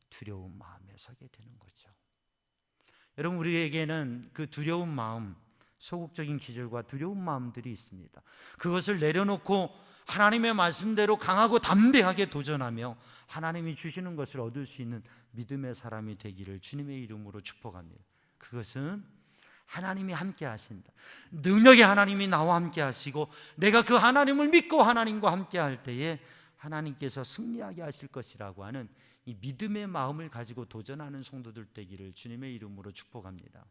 두려운 마음에 서게 되는 거죠. 여러분, 우리에게는 그 두려운 마음, 소극적인 기질과 두려운 마음들이 있습니다. 그것을 내려놓고 하나님의 말씀대로 강하고 담대하게 도전하며 하나님이 주시는 것을 얻을 수 있는 믿음의 사람이 되기를 주님의 이름으로 축복합니다. 그것은 하나님이 함께 하신다. 능력의 하나님이 나와 함께 하시고 내가 그 하나님을 믿고 하나님과 함께 할 때에 하나님께서 승리하게 하실 것이라고 하는 이 믿음의 마음을 가지고 도전하는 성도들 되기를 주님의 이름으로 축복합니다.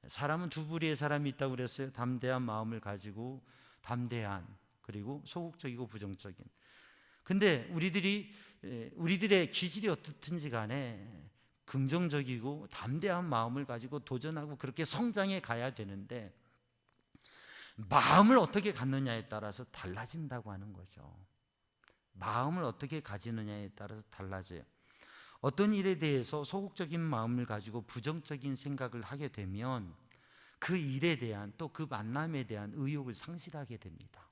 사람은 두 부류의 사람이 있다고 그랬어요. 담대한 마음을 가지고 담대한, 그리고 소극적이고 부정적인. 근데 우리들의 기질이 어떻든지 간에 긍정적이고 담대한 마음을 가지고 도전하고 그렇게 성장해 가야 되는데 마음을 어떻게 갖느냐에 따라서 달라진다고 하는 거죠. 마음을 어떻게 가지느냐에 따라서 달라져요. 어떤 일에 대해서 소극적인 마음을 가지고 부정적인 생각을 하게 되면 그 일에 대한, 또 그 만남에 대한 의욕을 상실하게 됩니다.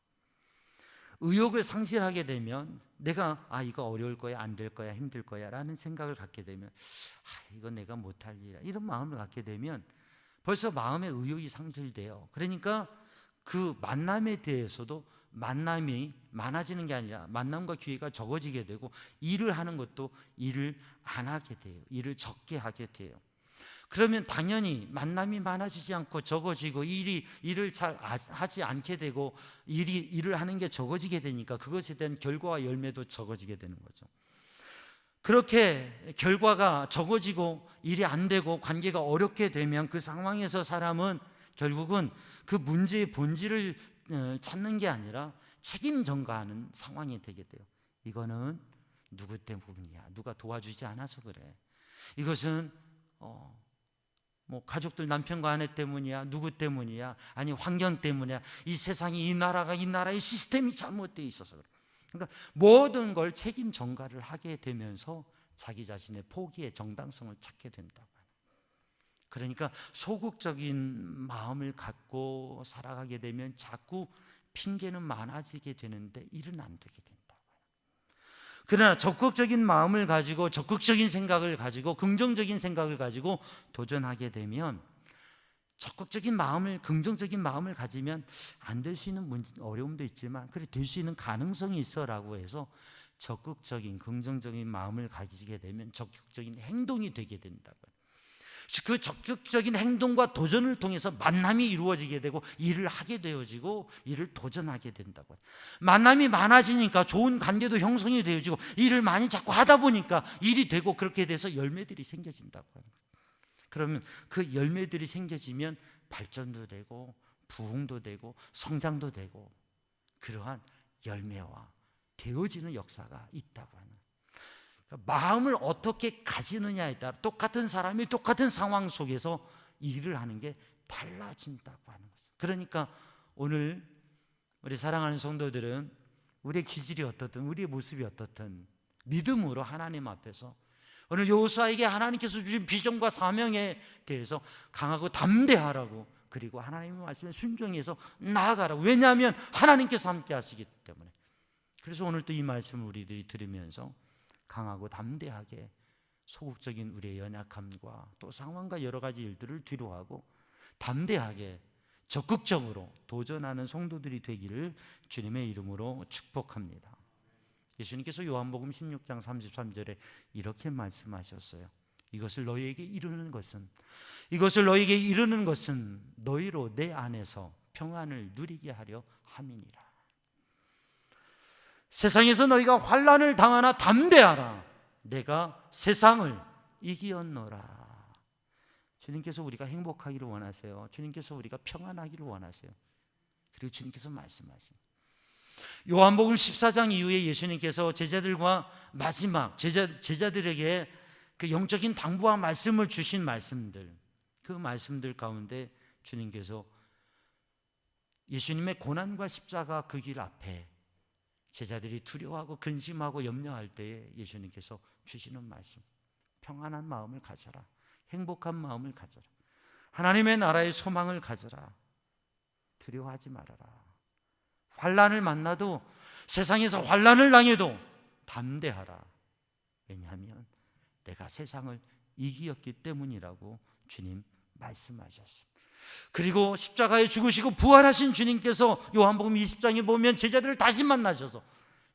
의욕을 상실하게 되면 내가 이거 어려울 거야, 안 될 거야, 힘들 거야 라는 생각을 갖게 되면 이거 내가 못할 일이야, 이런 마음을 갖게 되면 벌써 마음의 의욕이 상실돼요. 그러니까 그 만남에 대해서도 만남이 많아지는 게 아니라 만남과 기회가 적어지게 되고 일을 하는 것도 일을 안 하게 돼요. 일을 적게 하게 돼요. 그러면 당연히 만남이 많아지지 않고 적어지고 일을 잘 하지 않게 되고 일을 하는 게 적어지게 되니까 그것에 대한 결과와 열매도 적어지게 되는 거죠. 그렇게 결과가 적어지고 일이 안 되고 관계가 어렵게 되면 그 상황에서 사람은 결국은 그 문제의 본질을 찾는 게 아니라 책임 전가하는 상황이 되게 돼요. 이거는 누구 때문이야? 누가 도와주지 않아서 그래. 이것은 가족들, 남편과 아내 때문이야? 누구 때문이야? 아니 환경 때문이야? 이 세상이, 이 나라의 시스템이 잘못되어 있어서 그래. 그러니까 모든 걸 책임 전가를 하게 되면서 자기 자신의 포기의 정당성을 찾게 된다고. 그러니까 소극적인 마음을 갖고 살아가게 되면 자꾸 핑계는 많아지게 되는데 일은 안 되게 된다고. 그러나 적극적인 마음을 가지고, 적극적인 생각을 가지고, 긍정적인 생각을 가지고 도전하게 되면, 적극적인 마음을, 긍정적인 마음을 가지면 안 될 수 있는 어려움도 있지만 그래 될 수 있는 가능성이 있어라고 해서 적극적인 긍정적인 마음을 가지게 되면 적극적인 행동이 되게 된다고. 그 적극적인 행동과 도전을 통해서 만남이 이루어지게 되고 일을 하게 되어지고 일을 도전하게 된다고. 만남이 많아지니까 좋은 관계도 형성이 되어지고 일을 많이 자꾸 하다 보니까 일이 되고 그렇게 돼서 열매들이 생겨진다고 하는 거예요. 그러면 그 열매들이 생겨지면 발전도 되고 부흥도 되고 성장도 되고 그러한 열매와 되어지는 역사가 있다고 하는 거예요. 마음을 어떻게 가지느냐에 따라 똑같은 사람이 똑같은 상황 속에서 일을 하는 게 달라진다고 하는 거죠. 그러니까 오늘 우리 사랑하는 성도들은 우리의 기질이 어떻든 우리의 모습이 어떻든 믿음으로 하나님 앞에서 오늘 여호수아에게 하나님께서 주신 비전과 사명에 대해서 강하고 담대하라고, 그리고 하나님의 말씀에 순종해서 나아가라고. 왜냐하면 하나님께서 함께 하시기 때문에. 그래서 오늘 또 이 말씀을 우리들이 들으면서 강하고 담대하게 소극적인 우리의 연약함과 또 상황과 여러 가지 일들을 뒤로하고 담대하게 적극적으로 도전하는 성도들이 되기를 주님의 이름으로 축복합니다. 예수님께서 요한복음 16장 33절에 이렇게 말씀하셨어요. 이것을 너희에게 이루는 것은 너희로 내 안에서 평안을 누리게 하려 함이니라. 세상에서 너희가 환난을 당하나 담대하라. 내가 세상을 이기었노라. 주님께서 우리가 행복하기를 원하세요. 주님께서 우리가 평안하기를 원하세요. 그리고 주님께서 말씀하세요. 요한복음 14장 이후에 예수님께서 제자들과 마지막 제자들에게 그 영적인 당부와 말씀을 주신 말씀들, 그 말씀들 가운데 주님께서 예수님의 고난과 십자가 그 길 앞에 제자들이 두려워하고 근심하고 염려할 때에 예수님께서 주시는 말씀, 평안한 마음을 가져라. 행복한 마음을 가져라. 하나님의 나라의 소망을 가져라. 두려워하지 말아라. 환난을 만나도, 세상에서 환난을 당해도 담대하라. 왜냐하면 내가 세상을 이기었기 때문이라고 주님 말씀하셨습니다. 그리고 십자가에 죽으시고 부활하신 주님께서 요한복음 20장에 보면 제자들을 다시 만나셔서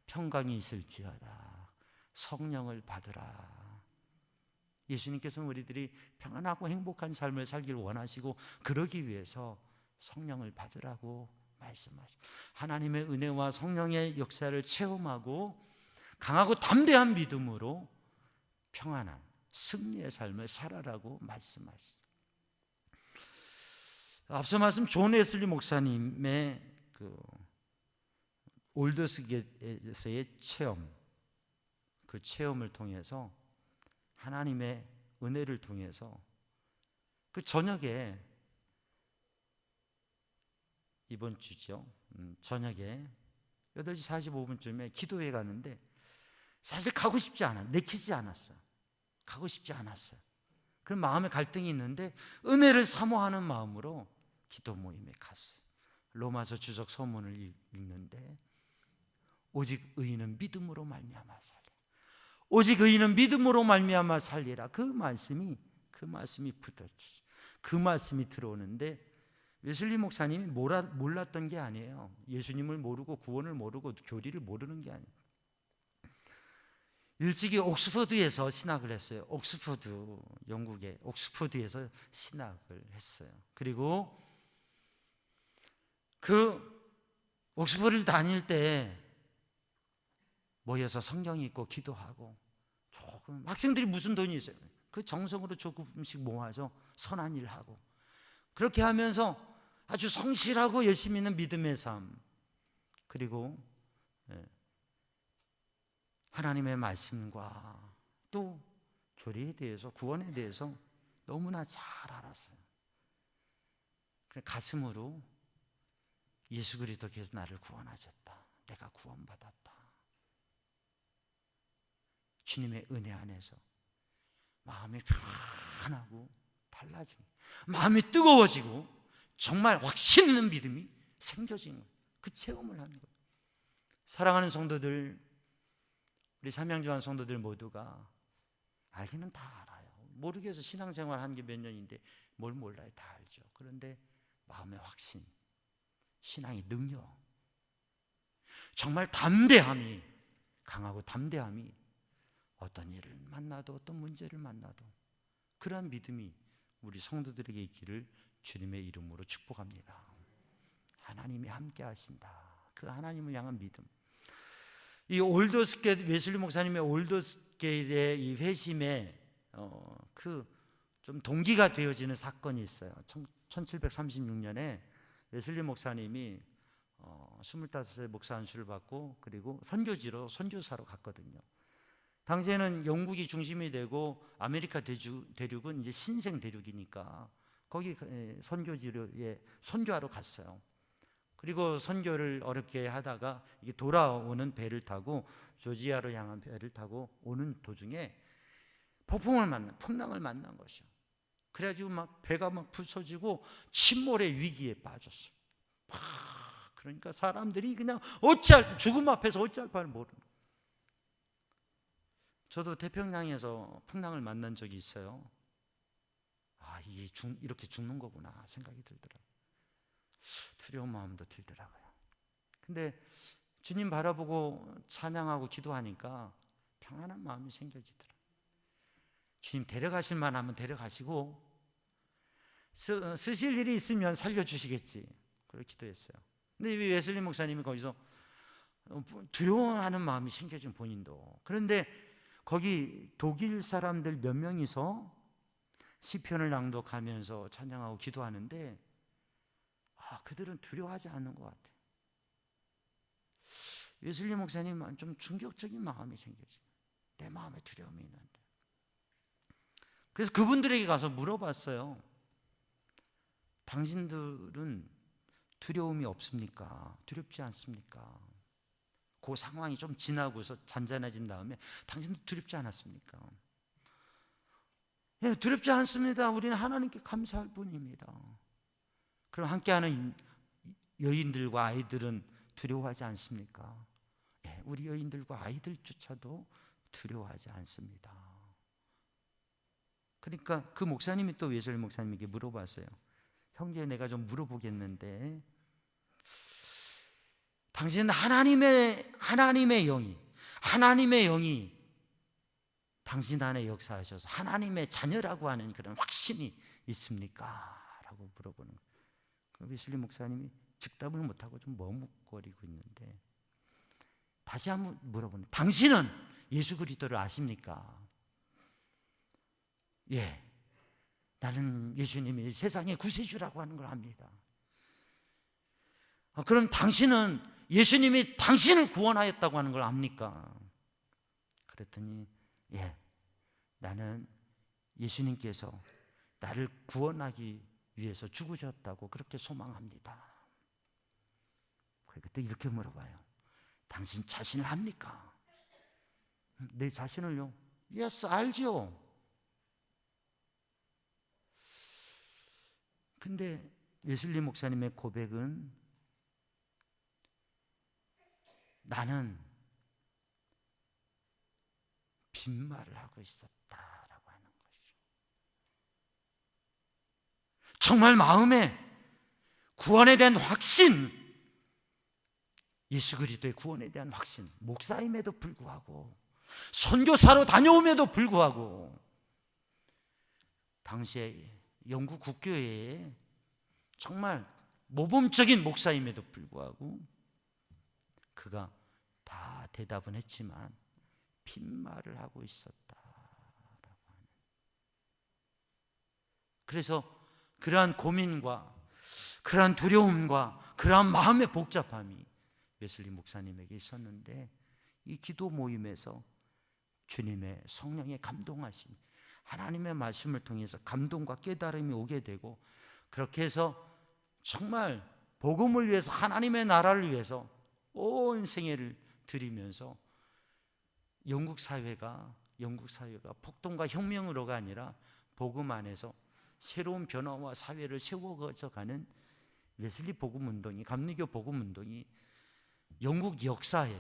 평강이 있을지어다. 성령을 받으라. 예수님께서는 우리들이 평안하고 행복한 삶을 살기를 원하시고, 그러기 위해서 성령을 받으라고 말씀하십니다. 하나님의 은혜와 성령의 역사를 체험하고 강하고 담대한 믿음으로 평안한 승리의 삶을 살아라고 말씀하십니다. 앞서 말씀 존 웨슬리 목사님의 그 올더스게에서의 체험, 그 체험을 통해서 하나님의 은혜를 통해서 그 저녁에, 이번 주죠, 저녁에 8시 45분쯤에 기도회 가는데 사실 가고 싶지 않아, 내키지 않았어요. 가고 싶지 않았어요. 그런 마음의 갈등이 있는데 은혜를 사모하는 마음으로 기도 모임에 갔어요. 로마서 주석 서문을 읽는데 오직 의인은 믿음으로 말미암아 살리라. 오직 의인은 믿음으로 말미암아 살리라. 그 말씀이 붙었지. 그 말씀이 들어오는데 웨슬리 목사님이 몰랐던 게 아니에요. 예수님을 모르고 구원을 모르고 교리를 모르는 게 아니에요. 일찍이 옥스퍼드에서 신학을 했어요. 영국의 옥스퍼드에서 신학을 했어요. 그리고 그 옥스퍼드를 다닐 때 모여서 성경 읽고 기도하고, 조금 학생들이 무슨 돈이 있어요. 그 정성으로 조금씩 모아서 선한 일 하고, 그렇게 하면서 아주 성실하고 열심히 있는 믿음의 삶, 그리고 하나님의 말씀과 또 교리에 대해서, 구원에 대해서 너무나 잘 알았어요. 가슴으로 예수 그리스도께서 나를 구원하셨다. 내가 구원받았다. 주님의 은혜 안에서 마음이 편하고 달라집니다. 마음이 뜨거워지고 정말 확신 있는 믿음이 생겨지는 거예요. 그 체험을 하는 거예요. 사랑하는 성도들, 우리 삼양교환 성도들 모두가 알기는 다 알아요. 모르게 해서 신앙생활 한 게 몇 년인데 뭘 몰라요. 다 알죠. 그런데 마음의 확신, 신앙의 능력, 정말 담대함이, 강하고 담대함이 어떤 일을 만나도, 어떤 문제를 만나도 그러한 믿음이 우리 성도들에게 있기를 주님의 이름으로 축복합니다. 하나님이 함께 하신다. 그 하나님을 향한 믿음. 이 올더스게이트, 웨슬리 목사님의 올더스게이트의 이 회심에 그 좀 동기가 되어지는 사건이 있어요. 1736년에 웨슬리 목사님이 25세 목사 안수를 받고, 그리고 선교사로 갔거든요. 당시에는 영국이 중심이 되고 아메리카 대륙은 이제 신생 대륙이니까 거기 선교지로에 선교하러 갔어요. 그리고 선교를 어렵게 하다가 이게 돌아오는 배를 타고, 조지아로 향한 배를 타고 오는 도중에 풍랑을 만난 것이요. 그래가지고 막 배가 막 부서지고 침몰의 위기에 빠졌어요. 그러니까 사람들이 그냥 죽음 앞에서 어찌할 바를 모르는. 저도 태평양에서 풍랑을 만난 적이 있어요. 이게 이렇게 죽는 거구나 생각이 들더라고요. 두려운 마음도 들더라고요. 근데 주님 바라보고 찬양하고 기도하니까 평안한 마음이 생겨지더라. 주님 데려가실 만하면 데려가시고 쓰실 일이 있으면 살려주시겠지. 그렇게 기도했어요. 근데 웨슬리 목사님이 거기서 두려워하는 마음이 생겨진 본인도. 그런데 거기 독일 사람들 몇 명이서 시편을 낭독하면서 찬양하고 기도하는데 그들은 두려워하지 않는 것 같아요. 웨슬리 목사님은 좀 충격적인 마음이 생겨지. 내 마음에 두려움이 있는데. 그래서 그분들에게 가서 물어봤어요. 당신들은 두려움이 없습니까? 두렵지 않습니까? 그 상황이 좀 지나고서 잔잔해진 다음에 당신도 두렵지 않았습니까? 예, 두렵지 않습니다. 우리는 하나님께 감사할 뿐입니다. 그럼 함께하는 여인들과 아이들은 두려워하지 않습니까? 예, 우리 여인들과 아이들조차도 두려워하지 않습니다. 그러니까 그 목사님이 또 웨슬리 목사님에게 물어봤어요. 형제, 내가 좀 물어보겠는데, 당신은 하나님의 영이 당신 안에 역사하셔서 하나님의 자녀라고 하는 그런 확신이 있습니까? 라고 물어보는 거예요. 그 웨슬리 목사님이 즉답을 못하고 좀 머뭇거리고 있는데, 다시 한번 물어보는, 당신은 예수 그리스도를 아십니까? 예, 나는 예수님이 세상의 구세주라고 하는 걸 압니다. 그럼 당신은 예수님이 당신을 구원하였다고 하는 걸 압니까? 그랬더니 예, 나는 예수님께서 나를 구원하기 위해서 죽으셨다고 그렇게 소망합니다. 그때 이렇게 물어봐요. 당신 자신을 압니까? 내 자신을요? Yes, 알죠. 근데 웨슬리 목사님의 고백은 나는 빈말을 하고 있었다라고 하는 것이죠. 정말 마음에 구원에 대한 확신, 예수 그리스도의 구원에 대한 확신, 목사임에도 불구하고 선교사로 다녀옴에도 불구하고 당시에 영국 국교회에 정말 모범적인 목사임에도 불구하고 그가 다 대답은 했지만 빈말을 하고 있었다라고 하는. 그래서 그러한 고민과 그러한 두려움과 그러한 마음의 복잡함이 웨슬리 목사님에게 있었는데, 이 기도 모임에서 주님의 성령의 감동하심, 하나님의 말씀을 통해서 감동과 깨달음이 오게 되고, 그렇게 해서 정말 복음을 위해서, 하나님의 나라를 위해서 온 생애를 드리면서 영국 사회가 폭동과 혁명으로가 아니라 복음 안에서 새로운 변화와 사회를 세워가는 웨슬리 복음운동이, 감리교 복음운동이 영국 역사에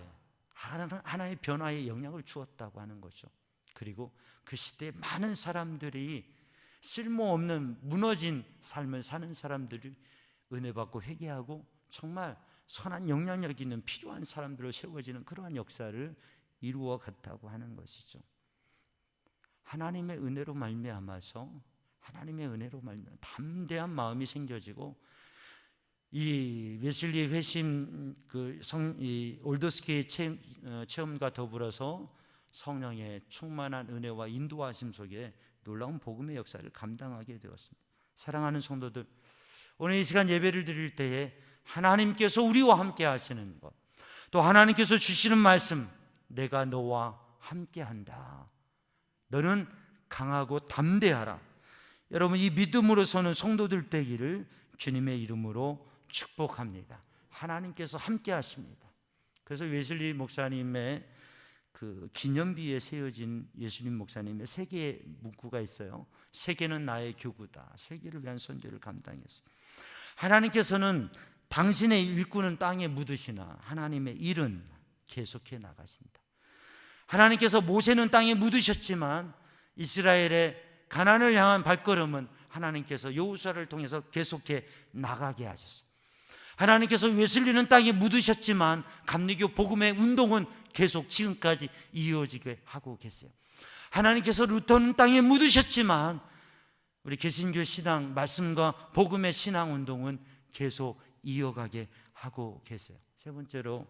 하나의 변화의 영향을 주었다고 하는 거죠. 그리고 그 시대에 많은 사람들이 쓸모없는 무너진 삶을 사는 사람들이 은혜 받고 회개하고 정말 선한 영향력 있는 필요한 사람들로 세워지는 그러한 역사를 이루어 갔다고 하는 것이죠. 하나님의 은혜로 말미암아서, 하나님의 은혜로 말미암아 담대한 마음이 생겨지고, 이 웨슬리 회심 올더스키의 체험과 더불어서 성령의 충만한 은혜와 인도하심 속에 놀라운 복음의 역사를 감당하게 되었습니다. 사랑하는 성도들, 오늘 이 시간 예배를 드릴 때에 하나님께서 우리와 함께 하시는 것, 또 하나님께서 주시는 말씀, 내가 너와 함께 한다, 너는 강하고 담대하라. 여러분, 이 믿음으로 서는 성도들 되기를 주님의 이름으로 축복합니다. 하나님께서 함께 하십니다. 그래서 웨슬리 목사님의 그 기념비에 세워진 예수님 목사님의 세 개의 문구가 있어요. 세계는 나의 교구다. 세계를 위한 선교를 감당했어요. 하나님께서는 당신의 일꾼은 땅에 묻으시나 하나님의 일은 계속해 나가신다. 하나님께서 모세는 땅에 묻으셨지만 이스라엘의 가나안을 향한 발걸음은 하나님께서 여호수아를 통해서 계속해 나가게 하셨어요. 하나님께서 웨슬리는 땅에 묻으셨지만 감리교 복음의 운동은 계속 지금까지 이어지게 하고 계세요. 하나님께서 루터는 땅에 묻으셨지만 우리 개신교 신앙 말씀과 복음의 신앙 운동은 계속 이어가게 하고 계세요. 세 번째로,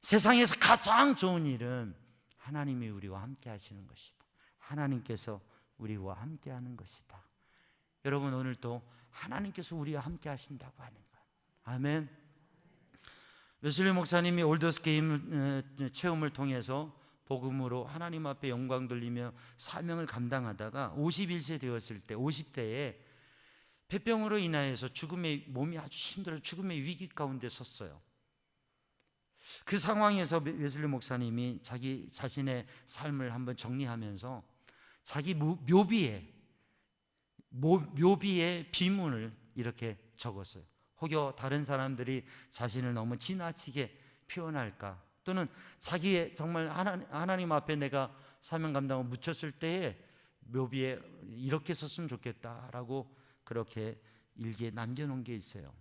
세상에서 가장 좋은 일은 하나님이 우리와 함께 하시는 것이다. 하나님께서 우리와 함께 하는 것이다. 여러분, 오늘도 하나님께서 우리와 함께 하신다고 하는 거예요. 아멘. 웨슬리 목사님이 올더스 게임 체험을 통해서 복음으로 하나님 앞에 영광 돌리며 사명을 감당하다가 51세 되었을 때, 50대에 폐병으로 인하여서 몸이 아주 힘들어 죽음의 위기 가운데 섰어요. 그 상황에서 웨슬리 목사님이 자기 자신의 삶을 한번 정리하면서 자기 묘비에 비문을 이렇게 적었어요. 혹여 다른 사람들이 자신을 너무 지나치게 표현할까, 또는 자기의 정말 하나님 앞에 내가 사명 감당을 묻혔을 때에 묘비에 이렇게 썼으면 좋겠다라고 그렇게 일기에 남겨놓은 게 있어요.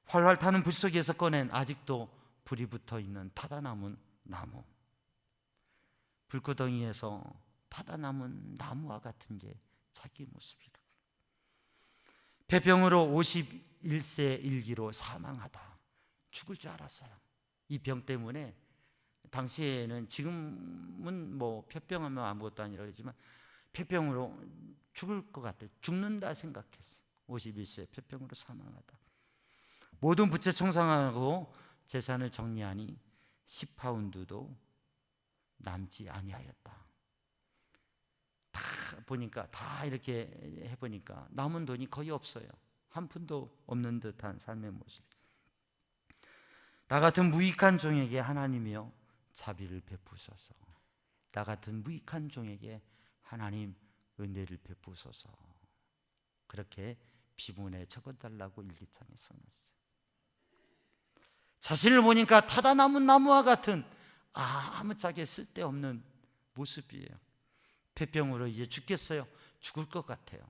활활 타는 불 속에서 꺼낸 아직도 불이 붙어 있는 타다 남은 나무, 불구덩이에서 타다 남은 나무와 같은 게 자기 모습이라. 폐병으로 51세 일기로 사망하다. 죽을 줄 알았어요. 이 병 때문에 당시에는, 지금은 뭐 폐병하면 아무것도 아니라 그러지만 폐병으로 죽을 것 같아요. 죽는다 생각했어요. 51세 폐병으로 사망하다. 모든 부채 청산하고 재산을 정리하니 10파운드도 남지 아니하였다. 다 보니까, 다 이렇게 해보니까 남은 돈이 거의 없어요. 한 푼도 없는 듯한 삶의 모습. 나 같은 무익한 종에게 하나님이여 자비를 베푸소서. 나 같은 무익한 종에게 하나님 은혜를 베푸소서. 그렇게 비문에 적어달라고 일기장에 써놨어요. 자신을 보니까 타다 남은 나무와 같은 아무짝에 쓸데없는 모습이에요. 폐병으로 이제 죽겠어요. 죽을 것 같아요.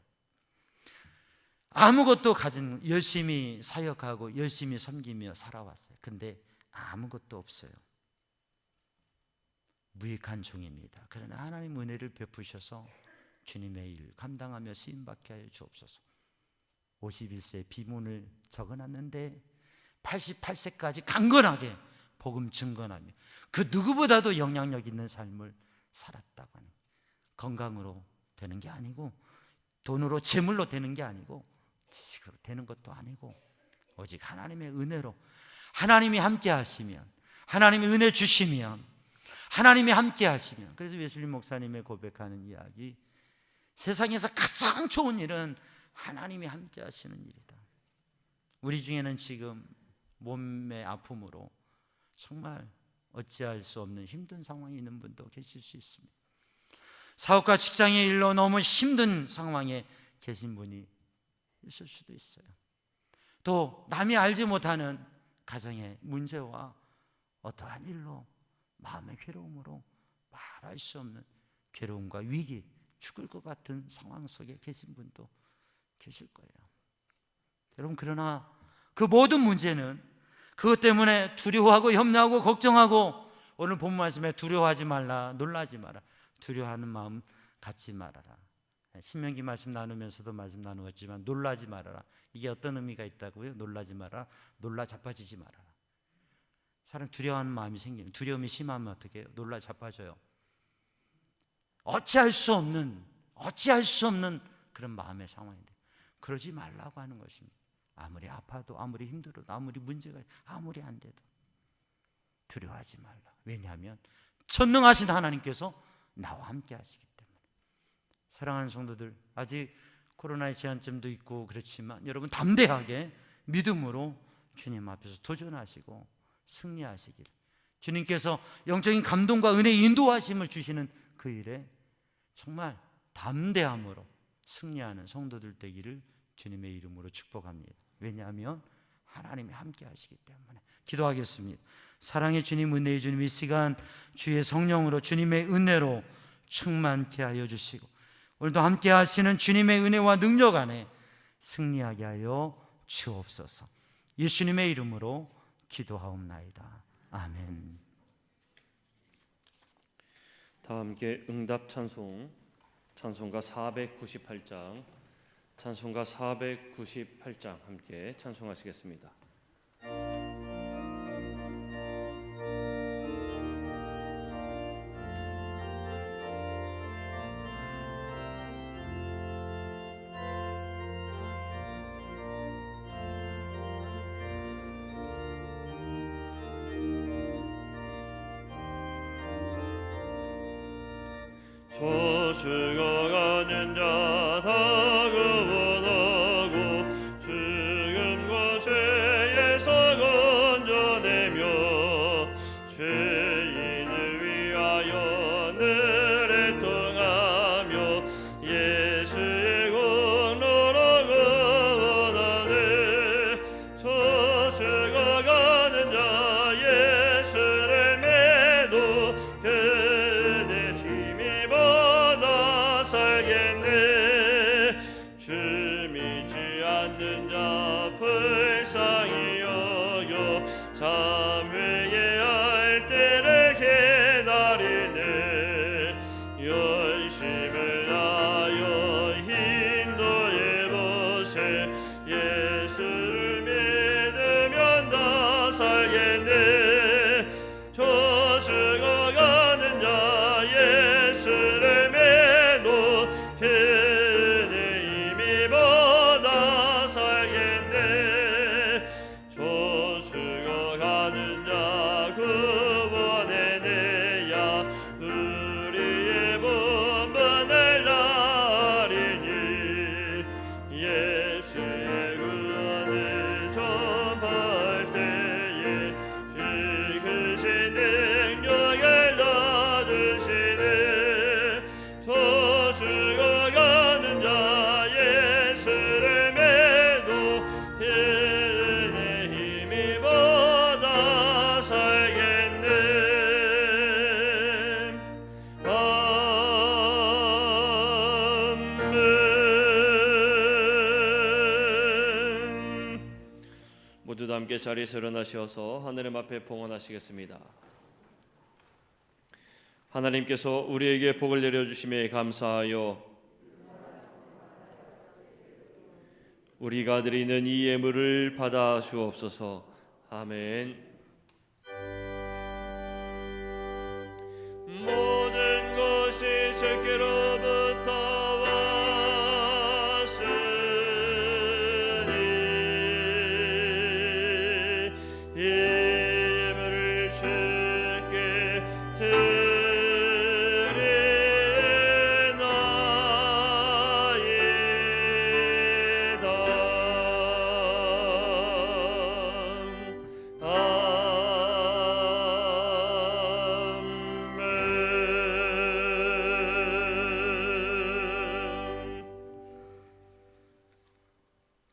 아무것도 가진, 열심히 사역하고 열심히 섬기며 살아왔어요. 근데 아무것도 없어요. 무익한 종입니다. 그러나 하나님 은혜를 베푸셔서 주님의 일 감당하며 쓰임받게 하여 주옵소서. 51세 비문을 적어놨는데 88세까지 강건하게 복음 증거하며 그 누구보다도 영향력 있는 삶을 살았다고 하는, 건강으로 되는 게 아니고, 돈으로 재물로 되는 게 아니고, 지식으로 되는 것도 아니고, 오직 하나님의 은혜로, 하나님이 함께 하시면, 하나님이 은혜 주시면, 하나님이 함께 하시면. 그래서 웨슬리 목사님의 고백하는 이야기, 세상에서 가장 좋은 일은 하나님이 함께 하시는 일이다. 우리 중에는 지금 몸의 아픔으로 정말 어찌할 수 없는 힘든 상황에 있는 분도 계실 수 있습니다. 사업과 직장의 일로 너무 힘든 상황에 계신 분이 있을 수도 있어요. 또 남이 알지 못하는 가정의 문제와 어떠한 일로 마음의 괴로움으로 말할 수 없는 괴로움과 위기, 죽을 것 같은 상황 속에 계신 분도 계실 거예요. 여러분, 그러나 그 모든 문제는 그것 때문에 두려워하고 염려하고 걱정하고, 오늘 본 말씀에 두려워하지 말라, 놀라지 마라, 두려워하는 마음 갖지 말아라. 신명기 말씀 나누면서도 말씀 나누었지만 놀라지 말아라, 이게 어떤 의미가 있다고요? 놀라지 마라, 놀라 자빠지지 말아라. 사람 두려워하는 마음이 생기면, 두려움이 심하면 어떻게 해요? 놀라 자빠져요. 어찌할 수 없는 그런 마음의 상황인데 그러지 말라고 하는 것입니다. 아무리 아파도, 아무리 힘들어도, 아무리 문제가 아무리 안 돼도 두려워하지 말라. 왜냐하면 전능하신 하나님께서 나와 함께 하시기 때문에. 사랑하는 성도들, 아직 코로나의 제한점도 있고 그렇지만 여러분 담대하게 믿음으로 주님 앞에서 도전하시고 승리하시길, 주님께서 영적인 감동과 은혜의 인도하심을 주시는 그 일에 정말 담대함으로 승리하는 성도들 되기를 주님의 이름으로 축복합니다. 왜냐하면 하나님이 함께 하시기 때문에. 기도하겠습니다. 사랑의 주님, 은혜의 주님, 이 시간 주의 성령으로, 주님의 은혜로 충만케 하여 주시고, 오늘도 함께 하시는 주님의 은혜와 능력 안에 승리하게 하여 주옵소서. 예수님의 이름으로 기도하옵나이다. 아멘. 다 함께 응답 찬송, 찬송가 498장, 찬송가 498장 함께 찬송하시겠습니다. 죽어가는 자 다 구원하고 죽음과 죄에서 건져내며 죄인을 위하여 늘 애통하며 예수의 공로로 구원하네. 저 죽어가는 자 예수를 매도 그의 힘입어 살겠네. 주 믿지 않는 자 불쌍히 여겨 참 회개할 때를 기다리네. 열심을 다하여 인도해 보세. 예수를 믿으면 다 살겠네. 저 죽어가는 자 예수를 그네 힘입어 다 살겠네. 저 죽어가는 자 구원해내야 우리의 분번을 나리니. 예수의 구원을 전파할 때에 크신 능력을 넣어주시네. 죽어가는 자 예수를 매도 그네 힘입어 다 살겠네. 아멘. 모두 다 함께 자리에서 일어나셔서 하늘의 앞에 봉헌하시겠습니다. 하나님께서 우리에게 복을 내려주심에 감사하여 우리가 드리는 이 예물을 받아 주옵소서. 아멘. 모든 것이 주께로부터 왔으니 이 예물을 주께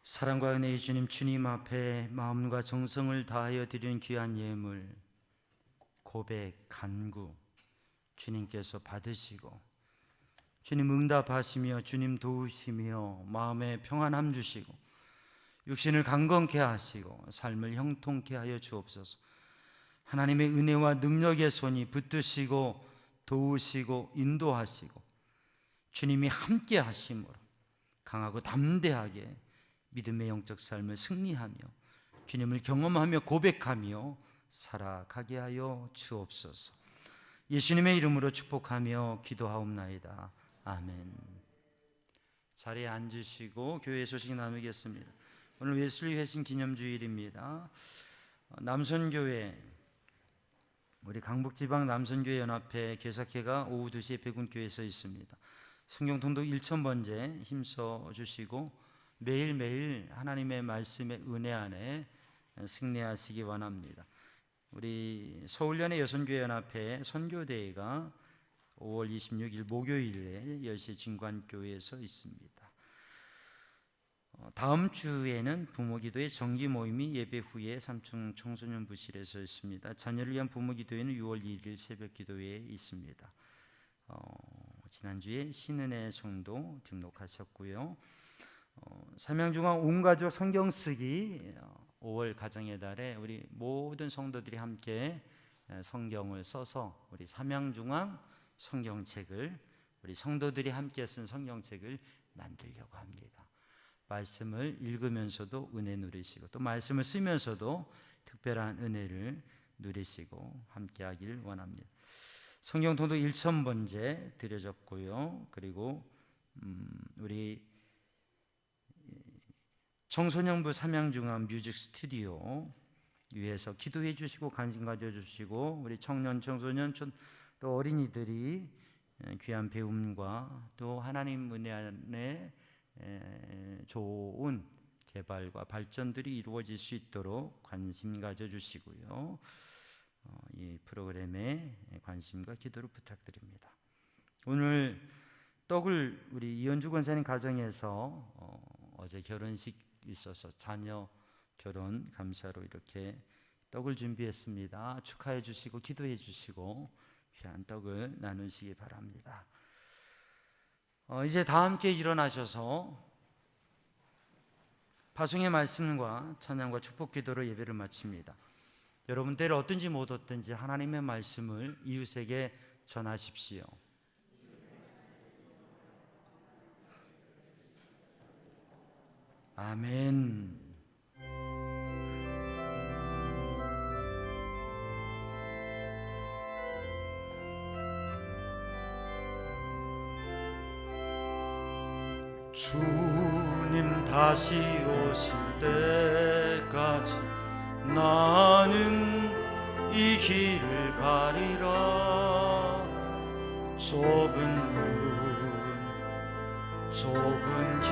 사랑과 은혜의 주님 앞에 마음과 정성을 다하여 드리는 귀한 예물, 고백, 간구 주님께서 받으시고 주님 응답하시며 주님 도우시며 마음에 평안함 주시고 육신을 강건케 하시고 삶을 형통케 하여 주옵소서. 하나님의 은혜와 능력의 손이 붙드시고 도우시고 인도하시고 주님이 함께 하심으로 강하고 담대하게 믿음의 영적 삶을 승리하며 주님을 경험하며 고백하며 살아가게 하여 주옵소서. 예수님의 이름으로 축복하며 기도하옵나이다. 아멘. 자리에 앉으시고 교회 소식 나누겠습니다. 오늘 웨슬리 회심 기념주일입니다. 남선교회, 우리 강북지방 남선교회 연합회 개사회가 오후 2시에 백운교회에서 있습니다. 성경 통독 1000번째 힘써 주시고 매일매일 하나님의 말씀의 은혜 안에 승리하시기 원합니다. 우리 서울연의 여선교회 연합회 선교대회가 5월 26일 목요일에 10시 진관교회에서 있습니다. 다음 주에는 부모기도회 정기 모임이 예배 후에 3층 청소년 부실에서 있습니다. 자녀를 위한 부모기도회는 6월 2일 새벽 기도회에 있습니다. 지난주에 신은혜 성도 등록하셨고요. 삼양중앙 온가족 성경 쓰기 5월 가정의 달에 우리 모든 성도들이 함께 성경을 써서 우리 삼양중앙 성경책을 우리 성도들이 함께 쓴 성경책을 만들려고 합니다. 말씀을 읽으면서도 은혜 누리시고 또 말씀을 쓰면서도 특별한 은혜를 누리시고 함께 하길 원합니다. 성경 통독 1000번째 드려졌고요. 그리고 우리 청소년부 삼양중앙 뮤직 스튜디오 위해서 기도해 주시고 관심 가져주시고 우리 청년 청소년 또 어린이들이 귀한 배움과 또 하나님 은혜 안에 좋은 개발과 발전들이 이루어질 수 있도록 관심 가져주시고요. 이 프로그램에 관심과 기도를 부탁드립니다. 오늘 떡을 우리 이현주 권사님 가정에서 어제 결혼식 있어서 자녀 결혼 감사로 이렇게 떡을 준비했습니다. 축하해 주시고 기도해 주시고 귀한 떡을 나누시기 바랍니다. 이제 다 함께 일어나셔서 파송의 말씀과 찬양과 축복 기도로 예배를 마칩니다. 여러분 때를 얻든지 못 얻든지 하나님의 말씀을 이웃에게 전하십시오. 아멘. 주님 다시 오실 때까지 나는 이 길을 가리라. 좁은 문 좁은 길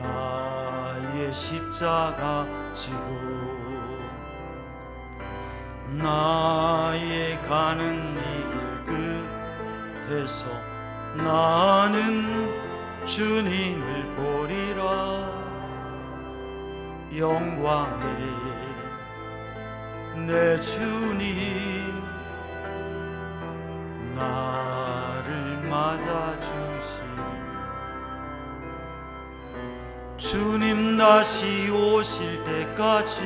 나의 십자가 지고 나의 가는 이 길 끝에서 나는 주님을 보리라. 영광의 내 주님 나를 맞아주시리. 주님 다시 오실 때까지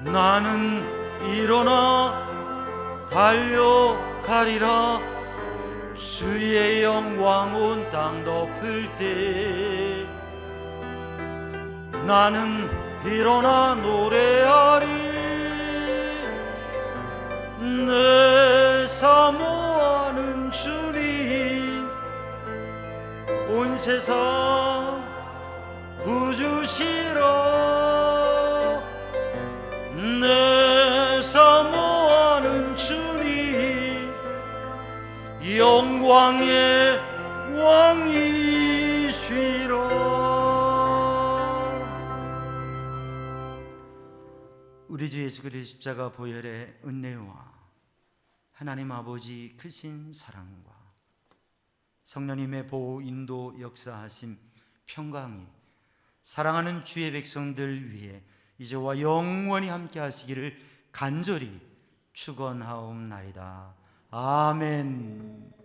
나는 일어나 달려가리라. 주의 영광 온 땅 덮을 때 나는 일어나 노래하리. 내 사모하는 주님 온 세상 부주시라. 내 사모하는 주님 영광의 왕이시라. 우리 주 예수 그리스도의 십자가 보혈의 은혜와 하나님 아버지 크신 사랑과 성령님의 보호 인도 역사하심 평강이 사랑하는 주의 백성들 위해 이제와 영원히 함께 하시기를 간절히 축원하옵나이다. 아멘.